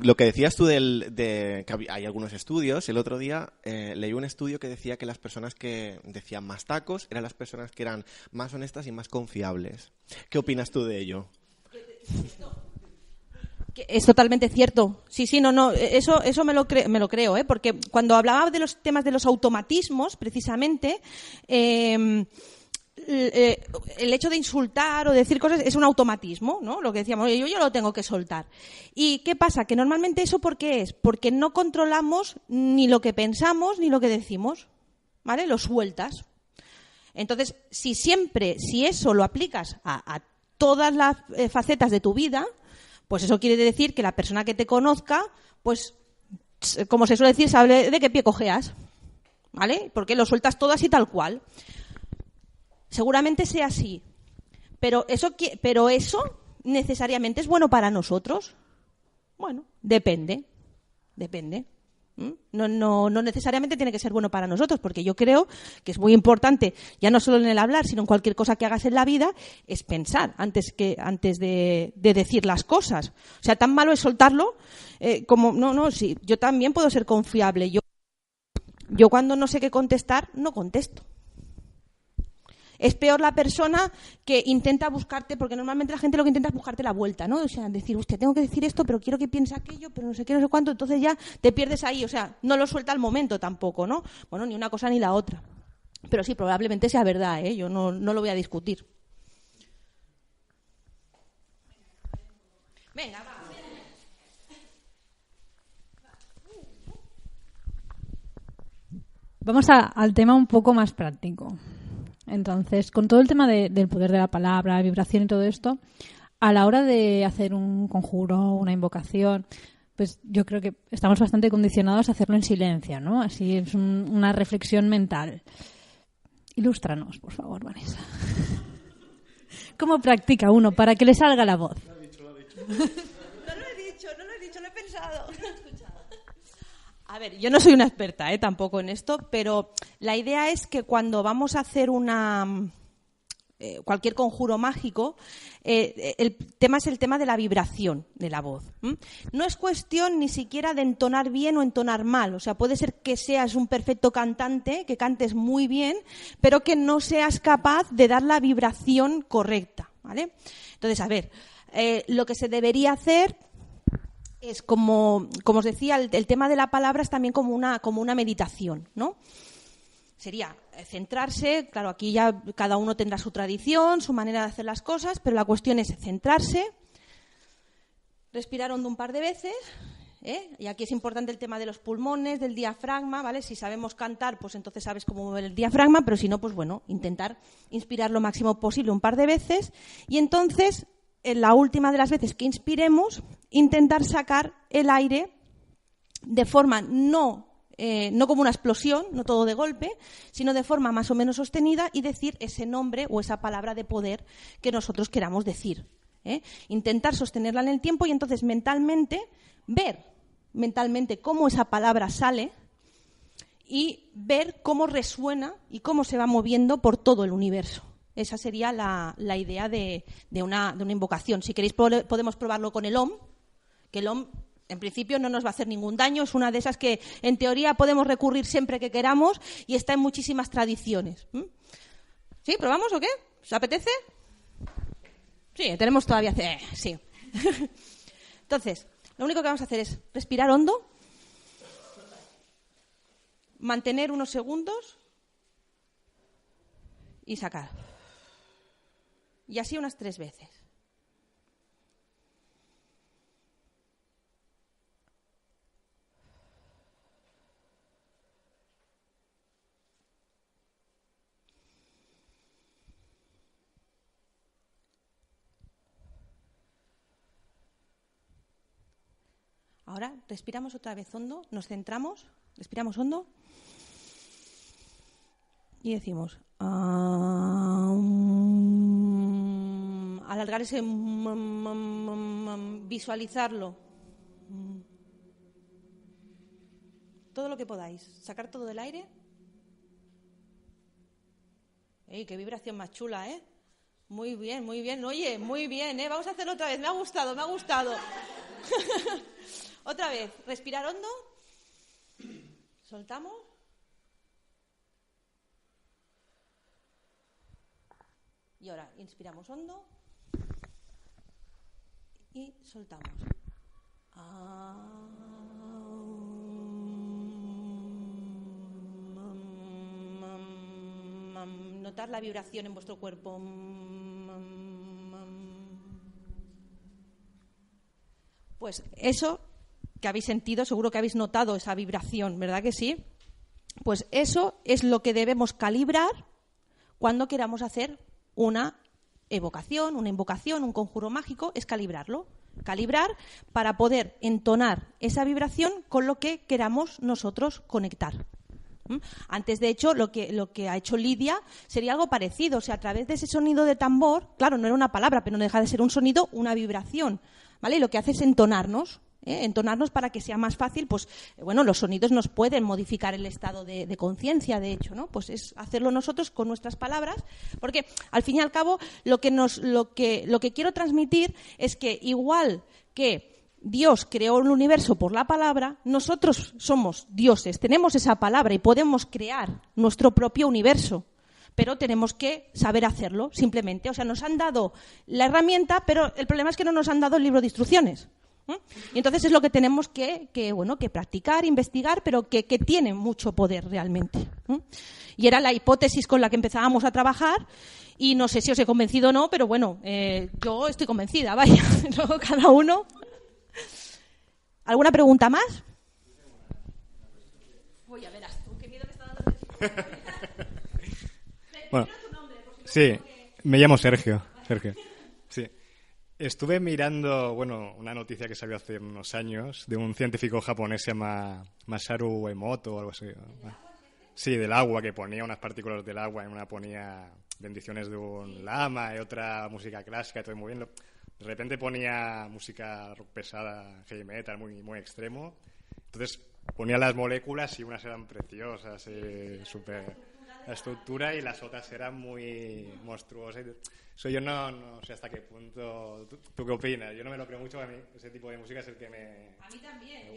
Lo que decías tú de que hay algunos estudios, el otro día leí un estudio que decía que las personas que decían más tacos eran las personas que eran más honestas y más confiables. ¿Qué opinas tú de ello? Es totalmente cierto. Sí, no, eso me lo creo, ¿eh? Porque cuando hablaba de los temas de los automatismos, precisamente, el hecho de insultar o decir cosas es un automatismo, ¿no? Lo que decíamos, yo lo tengo que soltar. ¿Y qué pasa? Que normalmente eso ¿por qué es? Porque no controlamos ni lo que pensamos ni lo que decimos, ¿vale? Lo sueltas. Entonces, si eso lo aplicas a todas las facetas de tu vida, pues eso quiere decir que la persona que te conozca, pues, como se suele decir, sabe de qué pie cojeas, ¿vale? Porque lo sueltas todo así tal cual. Seguramente sea así, pero eso necesariamente es bueno para nosotros. Bueno, depende. No necesariamente tiene que ser bueno para nosotros, porque yo creo que es muy importante, ya no solo en el hablar, sino en cualquier cosa que hagas en la vida, es pensar antes de decir las cosas. O sea, tan malo es soltarlo sí, yo también puedo ser confiable. Yo cuando no sé qué contestar, no contesto. Es peor la persona que intenta buscarte, porque normalmente la gente lo que intenta es buscarte la vuelta, ¿no? O sea, decir, usted tengo que decir esto, pero quiero que piense aquello, pero no sé qué, no sé cuánto, entonces ya te pierdes ahí, o sea, no lo suelta al momento tampoco, ¿no? Bueno, ni una cosa ni la otra. Pero sí, probablemente sea verdad, ¿eh? Yo no lo voy a discutir. Venga, va. Vamos al tema un poco más práctico. Entonces, con todo el tema del poder de la palabra, la vibración y todo esto, a la hora de hacer un conjuro, una invocación, pues yo creo que estamos bastante condicionados a hacerlo en silencio, ¿no? Así es una reflexión mental. Ilústranos, por favor, Vanessa. ¿Cómo practica uno para que le salga la voz? No lo he dicho, lo he pensado. A ver, yo no soy una experta, tampoco en esto, pero la idea es que cuando vamos a hacer cualquier conjuro mágico, el tema es el tema de la vibración de la voz. No es cuestión ni siquiera de entonar bien o entonar mal. O sea, puede ser que seas un perfecto cantante, que cantes muy bien, pero que no seas capaz de dar la vibración correcta, ¿vale? Entonces, a ver, lo que se debería hacer es como os decía, el tema de la palabra es también como una meditación, ¿no? Sería centrarse, claro, aquí ya cada uno tendrá su tradición, su manera de hacer las cosas, pero la cuestión es centrarse, respirar hondo un par de veces, y aquí es importante el tema de los pulmones, del diafragma, ¿vale? Si sabemos cantar, pues entonces sabes cómo mover el diafragma, pero si no, pues bueno, intentar inspirar lo máximo posible un par de veces, y entonces, en la última de las veces que inspiremos, intentar sacar el aire de forma no como una explosión, no todo de golpe, sino de forma más o menos sostenida y decir ese nombre o esa palabra de poder que nosotros queramos decir. Intentar sostenerla en el tiempo y entonces ver mentalmente cómo esa palabra sale y ver cómo resuena y cómo se va moviendo por todo el universo. Esa sería la idea de una invocación. Si queréis podemos probarlo con el OM, que el OM en principio no nos va a hacer ningún daño, es una de esas que en teoría podemos recurrir siempre que queramos y está en muchísimas tradiciones. ¿Sí? ¿Probamos o qué? ¿Os apetece? Sí, tenemos todavía... sí. Entonces, lo único que vamos a hacer es respirar hondo, mantener unos segundos y sacar. Y así unas 3 veces. Ahora respiramos otra vez hondo, nos centramos, respiramos hondo y decimos alargar ese visualizarlo. Todo lo que podáis, sacar todo el aire. ¡Ey, qué vibración más chula, eh! Muy bien, muy bien. Oye, muy bien, ¿eh? Vamos a hacerlo otra vez. Me ha gustado, me ha gustado. Otra vez. Respirar hondo. Soltamos. Y ahora inspiramos hondo. Y soltamos. Notar la vibración en vuestro cuerpo. Pues eso que habéis sentido, seguro que habéis notado esa vibración, ¿verdad que sí? Pues eso es lo que debemos calibrar cuando queramos hacer una evocación, una invocación, un conjuro mágico, es calibrarlo. Calibrar para poder entonar esa vibración con lo que queramos nosotros conectar. Antes, de hecho, lo que ha hecho Lidia sería algo parecido. O sea, a través de ese sonido de tambor, claro, no era una palabra, pero no deja de ser un sonido, una vibración, ¿vale? Y lo que hace es entonarnos para que sea más fácil. Pues, bueno, los sonidos nos pueden modificar el estado de conciencia, de hecho, ¿no? Pues es hacerlo nosotros con nuestras palabras, porque al fin y al cabo lo que quiero transmitir es que igual que Dios creó el universo por la palabra, nosotros somos dioses, tenemos esa palabra y podemos crear nuestro propio universo, pero tenemos que saber hacerlo, simplemente. O sea, nos han dado la herramienta, pero el problema es que no nos han dado el libro de instrucciones. Y entonces es lo que tenemos que practicar, investigar, pero que tiene mucho poder realmente. Y era la hipótesis con la que empezábamos a trabajar. Y no sé si os he convencido o no, pero bueno, yo estoy convencida, vaya. Luego cada uno. ¿Alguna pregunta más? Voy a verás tú, qué miedo me está dando. Bueno, sí, me llamo Sergio. Sí. Estuve mirando, una noticia que salió hace unos años de un científico japonés, se llama Masaru Emoto o algo así. Sí, del agua, que ponía unas partículas del agua, en una ponía bendiciones de un lama y otra música clásica, todo muy bien. De repente ponía música rock pesada, heavy metal, muy, muy extremo. Entonces ponía las moléculas y unas eran preciosas, súper la estructura, y las otras eran muy monstruosas. Eso yo no sé hasta qué punto. ¿Tú qué opinas? Yo no me lo creo mucho. A mí ese tipo de música es el que me... A mí también.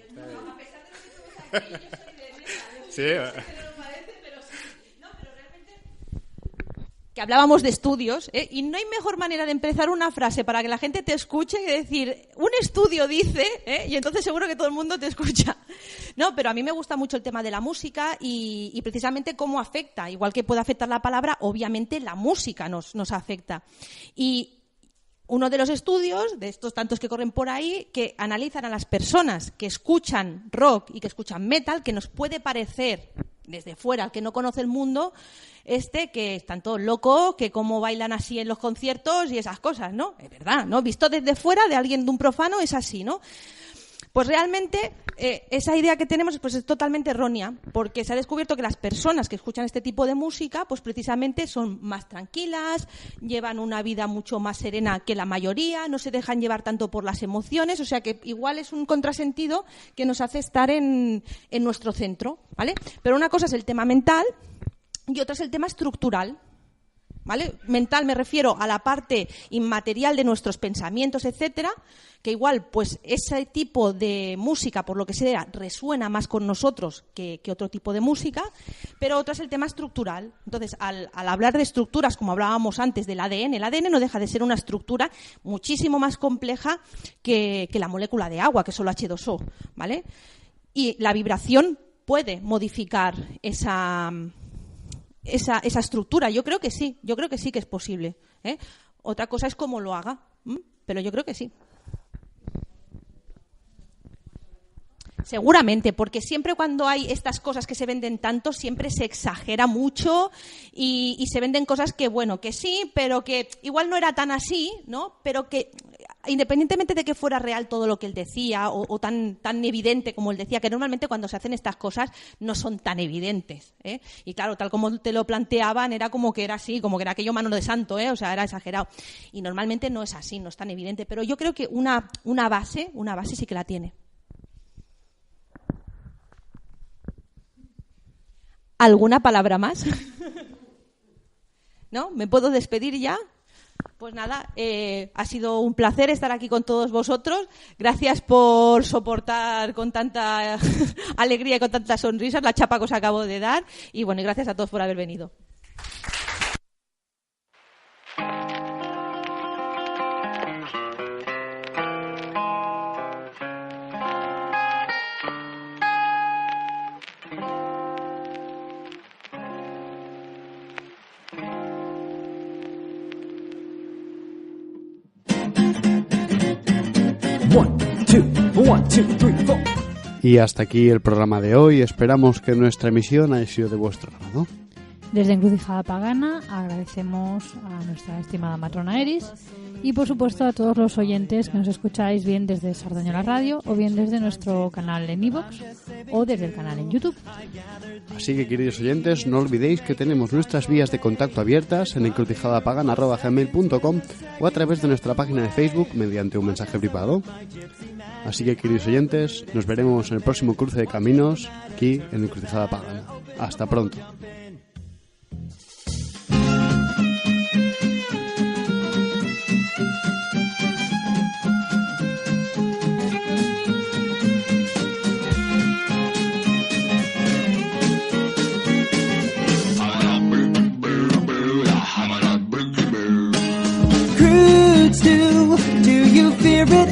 A pesar de lo que tú ves aquí, yo soy de mierda. Sí. No sé qué lo parece, pero sí. No, pero realmente... Que hablábamos de estudios, y no hay mejor manera de empezar una frase para que la gente te escuche que decir, un estudio dice, y entonces seguro que todo el mundo te escucha. No, pero a mí me gusta mucho el tema de la música y precisamente cómo afecta. Igual que puede afectar la palabra, obviamente la música nos afecta. Y uno de los estudios, de estos tantos que corren por ahí, que analizan a las personas que escuchan rock y que escuchan metal, que nos puede parecer desde fuera, al que no conoce el mundo, que están todos locos, que cómo bailan así en los conciertos y esas cosas, ¿no? Es verdad, ¿no? Visto desde fuera de alguien, de un profano, es así, ¿no? Pues realmente esa idea que tenemos pues es totalmente errónea, porque se ha descubierto que las personas que escuchan este tipo de música pues precisamente son más tranquilas, llevan una vida mucho más serena que la mayoría, no se dejan llevar tanto por las emociones, o sea que igual es un contrasentido que nos hace estar en nuestro centro, ¿vale? Pero una cosa es el tema mental y otra es el tema estructural. ¿Vale? Mental me refiero a la parte inmaterial de nuestros pensamientos, etcétera, que igual pues ese tipo de música, por lo que sea, resuena más con nosotros que otro tipo de música, pero otra es el tema estructural. Entonces, al hablar de estructuras, como hablábamos antes del ADN, el ADN no deja de ser una estructura muchísimo más compleja que la molécula de agua, que es solo H2O, ¿vale? Y la vibración puede modificar esa estructura. Yo creo que sí que es posible, ¿eh? Otra cosa es cómo lo haga, pero yo creo que sí. Seguramente, porque siempre cuando hay estas cosas que se venden tanto, siempre se exagera mucho y se venden cosas que, bueno, que sí, pero que igual no era tan así, ¿no? Pero que independientemente de que fuera real todo lo que él decía o tan evidente como él decía, que normalmente cuando se hacen estas cosas no son tan evidentes, ¿eh? Y claro, tal como te lo planteaban, era como que era así, como que era aquello mano de santo, ¿eh? O sea, era exagerado. Y normalmente no es así, no es tan evidente. Pero yo creo que una base sí que la tiene. ¿Alguna palabra más? ¿No? ¿Me puedo despedir ya? Pues nada, ha sido un placer estar aquí con todos vosotros. Gracias por soportar con tanta alegría y con tantas sonrisas la chapa que os acabo de dar. Y bueno, y gracias a todos por haber venido. Y hasta aquí el programa de hoy. Esperamos que nuestra emisión haya sido de vuestro agrado. Desde Encrucijada Pagana agradecemos a nuestra estimada matrona Eris y por supuesto a todos los oyentes que nos escucháis bien desde Sardañola Radio o bien desde nuestro canal en iVoox o desde el canal en YouTube. Así que, queridos oyentes, no olvidéis que tenemos nuestras vías de contacto abiertas en encrucijadapagana@gmail.com o a través de nuestra página de Facebook mediante un mensaje privado. Así que, queridos oyentes, nos veremos en el próximo cruce de caminos aquí en Encrucijada Pagana. Hasta pronto.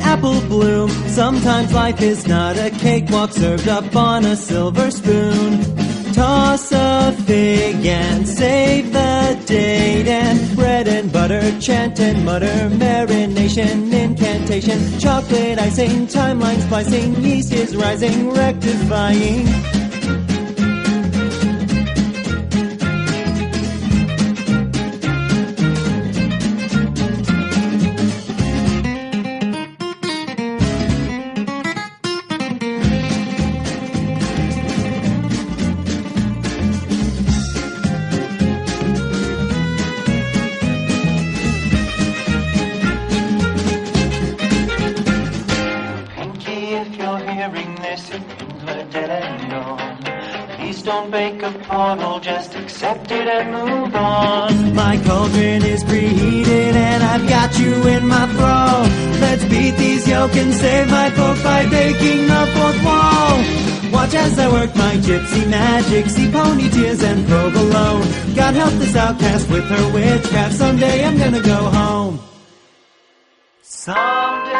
Apple bloom. Sometimes life is not a cakewalk served up on a silver spoon. Toss a fig and save the date, and bread and butter, chant and mutter, marination, incantation, chocolate icing, timeline splicing, yeast is rising, rectifying. Just accept it and move on. My cauldron is preheated and I've got you in my thrall. Let's beat these yoke and save my folk by breaking the fourth wall. Watch as I work my gypsy magic, see pony tears and provolone. God help this outcast with her witchcraft. Someday I'm gonna go home. Someday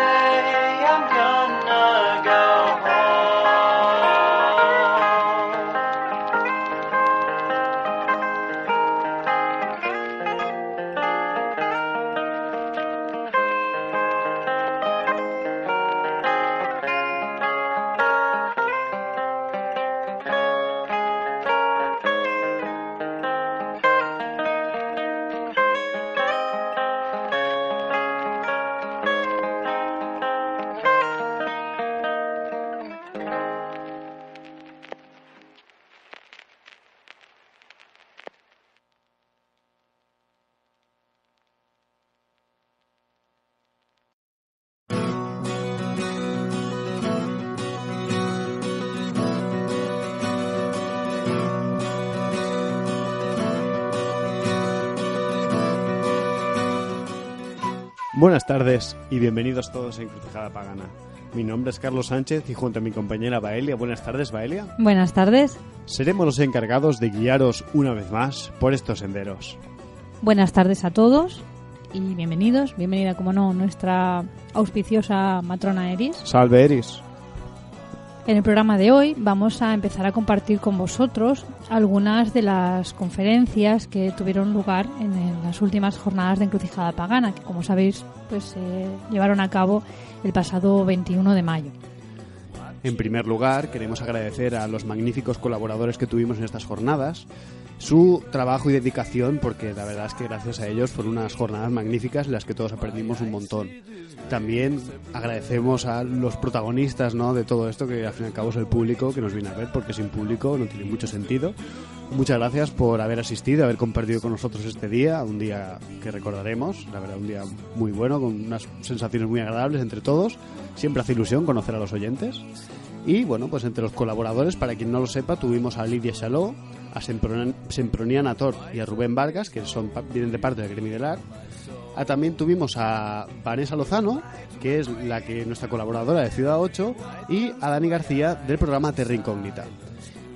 I'm gonna go home. Buenas tardes y bienvenidos todos a Encrucijada Pagana. Mi nombre es Carlos Sánchez y junto a mi compañera Baelia. Buenas tardes, Baelia. Buenas tardes. Seremos los encargados de guiaros una vez más por estos senderos. Buenas tardes a todos y bienvenidos. Bienvenida, como no, nuestra auspiciosa matrona Eris. Salve, Eris. En el programa de hoy vamos a empezar a compartir con vosotros algunas de las conferencias que tuvieron lugar en las últimas jornadas de Encrucijada Pagana, que como sabéis pues se llevaron a cabo el pasado 21 de mayo. En primer lugar, queremos agradecer a los magníficos colaboradores que tuvimos en estas jornadas. su trabajo y dedicación, porque la verdad es que gracias a ellos fueron unas jornadas magníficas en las que todos aprendimos un montón. También agradecemos a los protagonistas, ¿no?, de todo esto, que al fin y al cabo es el público que nos viene a ver, porque sin público no tiene mucho sentido. Muchas gracias por haber asistido, haber compartido con nosotros este día, un día que recordaremos, la verdad, un día muy bueno, con unas sensaciones muy agradables entre todos. Siempre hace ilusión conocer a los oyentes. Y bueno, pues entre los colaboradores, para quien no lo sepa, tuvimos a Lidia Chaló, a Sempronian Ator y a Rubén Vargas, que vienen de parte del Gremio del Art. También tuvimos a Vanessa Lozano, que es nuestra colaboradora de Ciudad 8, y a Dani García del programa Terra Incógnita.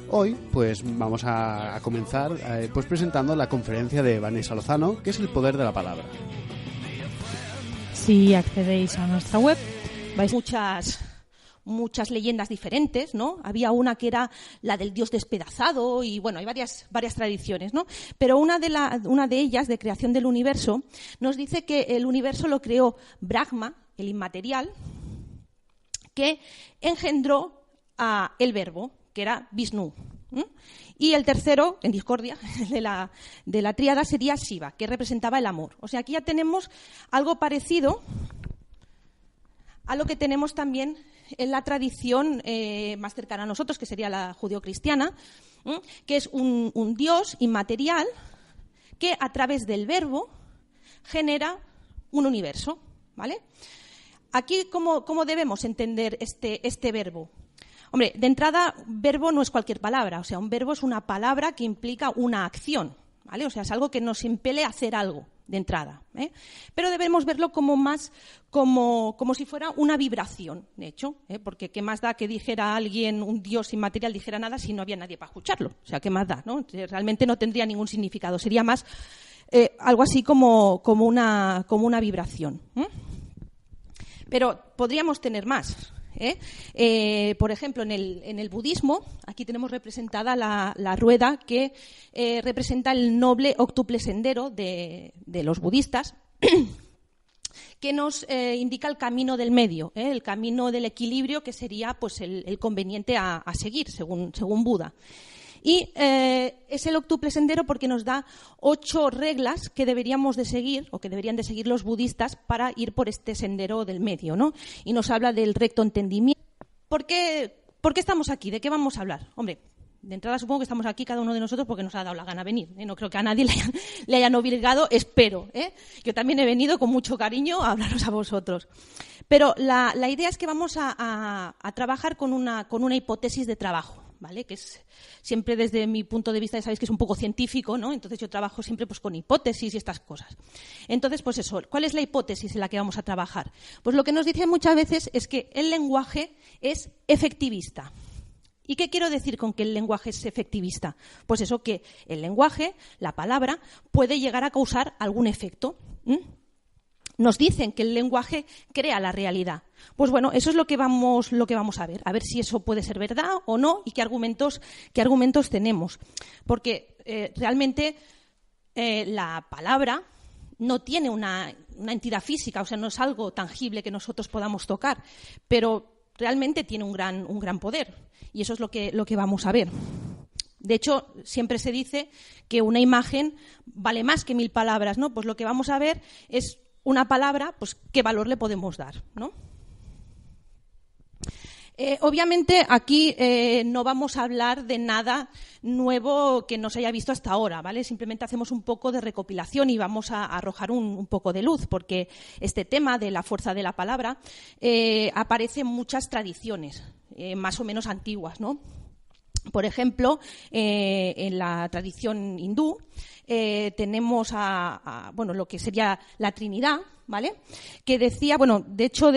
Hoy pues vamos a comenzar pues presentando la conferencia de Vanessa Lozano, que es el poder de la palabra. Si accedéis a nuestra web, vais muchas leyendas diferentes, ¿no? Había una que era la del dios despedazado y, bueno, hay varias tradiciones, ¿no? Pero una de ellas, de creación del universo, nos dice que el universo lo creó Brahma, el inmaterial, que engendró a el verbo, que era Vishnu. Y el tercero, en discordia, de la tríada, sería Shiva, que representaba el amor. O sea, aquí ya tenemos algo parecido a lo que tenemos también en la tradición más cercana a nosotros, que sería la judeocristiana, que es un dios inmaterial que a través del verbo genera un universo, ¿vale? Aquí, ¿cómo debemos entender este verbo? Hombre, de entrada, verbo no es cualquier palabra, o sea, un verbo es una palabra que implica una acción, ¿vale? O sea, es algo que nos impele a hacer algo de entrada, ¿eh? Pero debemos verlo como si fuera una vibración, de hecho, porque qué más da que dijera alguien, un dios inmaterial dijera nada si no había nadie para escucharlo, o sea, qué más da, ¿no? Realmente no tendría ningún significado, sería más algo así como una vibración, ¿eh? Pero podríamos tener más. Por ejemplo, en el budismo, aquí tenemos representada la rueda que representa el noble octuple sendero de los budistas, que nos indica el camino del medio, el camino del equilibrio, que sería pues el conveniente a seguir, según Buda. Y es el octuple sendero porque nos da 8 reglas que deberíamos de seguir, o que deberían de seguir los budistas para ir por este sendero del medio, ¿no? Y nos habla del recto entendimiento. ¿Por qué estamos aquí? ¿De qué vamos a hablar? Hombre, de entrada supongo que estamos aquí cada uno de nosotros porque nos ha dado la gana venir, ¿eh? No creo que a nadie le hayan obligado, espero, ¿eh? Yo también he venido con mucho cariño a hablaros a vosotros. Pero la idea es que vamos a trabajar con una hipótesis de trabajo, ¿vale? Que es siempre, desde mi punto de vista, ya sabéis que es un poco científico, ¿no? Entonces yo trabajo siempre pues con hipótesis y estas cosas. Entonces, pues eso, ¿cuál es la hipótesis en la que vamos a trabajar? Pues lo que nos dicen muchas veces es que el lenguaje es efectivista. ¿Y qué quiero decir con que el lenguaje es efectivista? Pues eso, que el lenguaje, la palabra, puede llegar a causar algún efecto. Nos dicen que el lenguaje crea la realidad. Pues bueno, eso es lo que vamos a ver si eso puede ser verdad o no y qué argumentos tenemos. Porque realmente la palabra no tiene una entidad física, o sea, no es algo tangible que nosotros podamos tocar, pero realmente tiene un gran poder, y eso es lo que vamos a ver. De hecho, siempre se dice que una imagen vale más que 1000 palabras, ¿no? Pues lo que vamos a ver es una palabra, pues qué valor le podemos dar, ¿no? Obviamente aquí no vamos a hablar de nada nuevo que no se haya visto hasta ahora, ¿vale? Simplemente hacemos un poco de recopilación y vamos a arrojar un poco de luz, porque este tema de la fuerza de la palabra aparece en muchas tradiciones, más o menos antiguas, ¿no? Por ejemplo, en la tradición hindú tenemos bueno, lo que sería la Trinidad, ¿vale? Que decía, bueno, de hecho,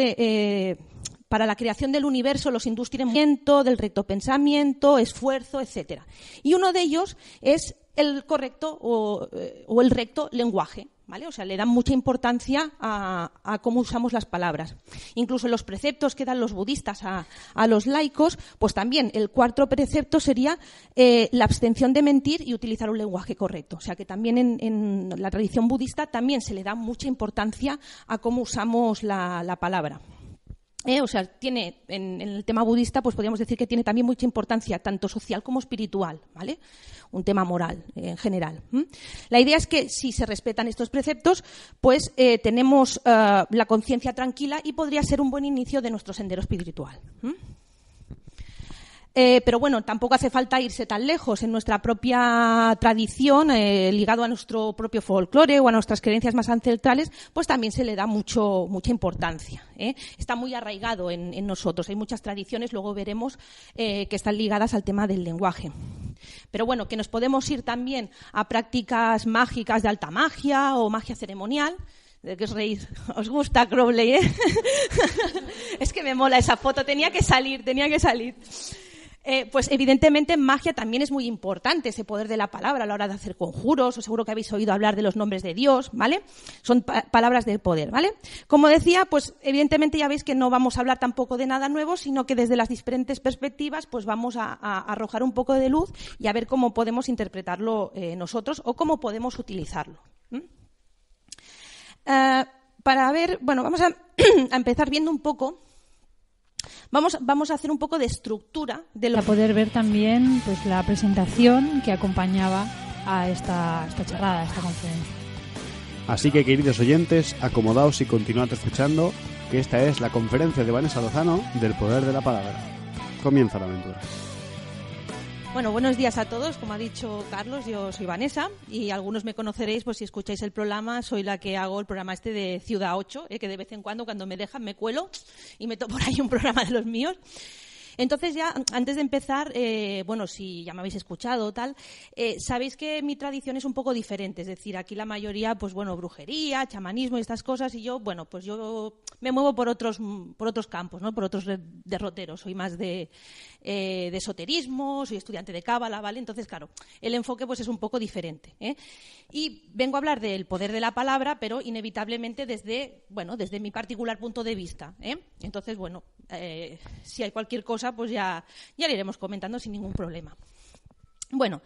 para la creación del universo los hindús tienen del recto pensamiento, esfuerzo, etcétera. Y uno de ellos es el correcto o el recto lenguaje, ¿vale? O sea, le dan mucha importancia a cómo usamos las palabras. Incluso los preceptos que dan los budistas a los laicos, pues también el 4.º precepto sería la abstención de mentir y utilizar un lenguaje correcto. O sea, que también en la tradición budista también se le da mucha importancia a cómo usamos la palabra. O sea, tiene en el tema budista, pues podríamos decir que tiene también mucha importancia, tanto social como espiritual, ¿vale? Un tema moral en general. La idea es que si se respetan estos preceptos, pues tenemos la conciencia tranquila y podría ser un buen inicio de nuestro sendero espiritual. Pero bueno, tampoco hace falta irse tan lejos. En nuestra propia tradición, ligado a nuestro propio folclore o a nuestras creencias más ancestrales, pues también se le da mucha importancia. Está muy arraigado en nosotros. Hay muchas tradiciones, luego veremos, que están ligadas al tema del lenguaje. Pero bueno, que nos podemos ir también a prácticas mágicas de alta magia o magia ceremonial. ¿De qué os reís? ¿Os gusta Crowley, Es que me mola esa foto, tenía que salir. Pues evidentemente en magia también es muy importante ese poder de la palabra a la hora de hacer conjuros, o seguro que habéis oído hablar de los nombres de Dios, ¿vale? Son palabras de poder, ¿vale? Como decía, pues evidentemente ya veis que no vamos a hablar tampoco de nada nuevo, sino que desde las diferentes perspectivas pues vamos a arrojar un poco de luz y a ver cómo podemos interpretarlo nosotros o cómo podemos utilizarlo. Para ver, bueno, vamos a empezar viendo un poco. Vamos a hacer un poco de estructura de lo para poder ver también pues la presentación que acompañaba a esta charrada, a esta conferencia. Así que, queridos oyentes, acomodaos y continuad escuchando, que esta es la conferencia de Vanessa Lozano del poder de la palabra. Comienza la aventura. Bueno, buenos días a todos. Como ha dicho Carlos, yo soy Vanessa y algunos me conoceréis, pues si escucháis el programa, soy la que hago el programa este de Ciudad 8, que de vez en cuando me dejan, me cuelo y meto por ahí un programa de los míos. Entonces ya, antes de empezar, bueno, si ya me habéis escuchado o tal, sabéis que mi tradición es un poco diferente. Es decir, aquí la mayoría, pues bueno, brujería, chamanismo y estas cosas, y yo, bueno, pues yo me muevo por otros campos, ¿no? Por otros derroteros. Soy más de esoterismo, soy estudiante de cábala, ¿vale? Entonces, claro, el enfoque pues es un poco diferente, Y vengo a hablar del poder de la palabra, pero inevitablemente desde mi particular punto de vista, Entonces, bueno, si hay cualquier cosa, pues ya le iremos comentando sin ningún problema. Bueno,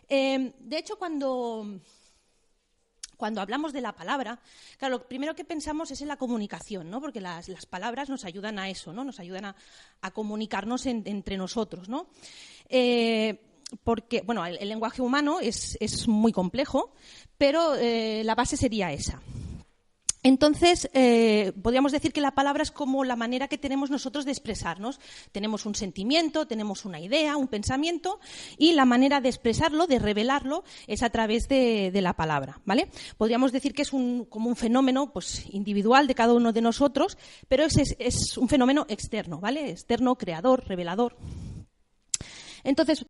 de hecho, cuando hablamos de la palabra, claro, lo primero que pensamos es en la comunicación, ¿no? Porque las palabras nos ayudan a eso, ¿no? Nos ayudan a comunicarnos entre nosotros, ¿no? Porque, bueno, el lenguaje humano es muy complejo, pero la base sería esa. Entonces, podríamos decir que la palabra es como la manera que tenemos nosotros de expresarnos. Tenemos un sentimiento, tenemos una idea, un pensamiento, y la manera de expresarlo, de revelarlo, es a través de la palabra, ¿vale? Podríamos decir que es como un fenómeno pues, individual de cada uno de nosotros, pero es un fenómeno externo, ¿vale? Externo, creador, revelador. Entonces,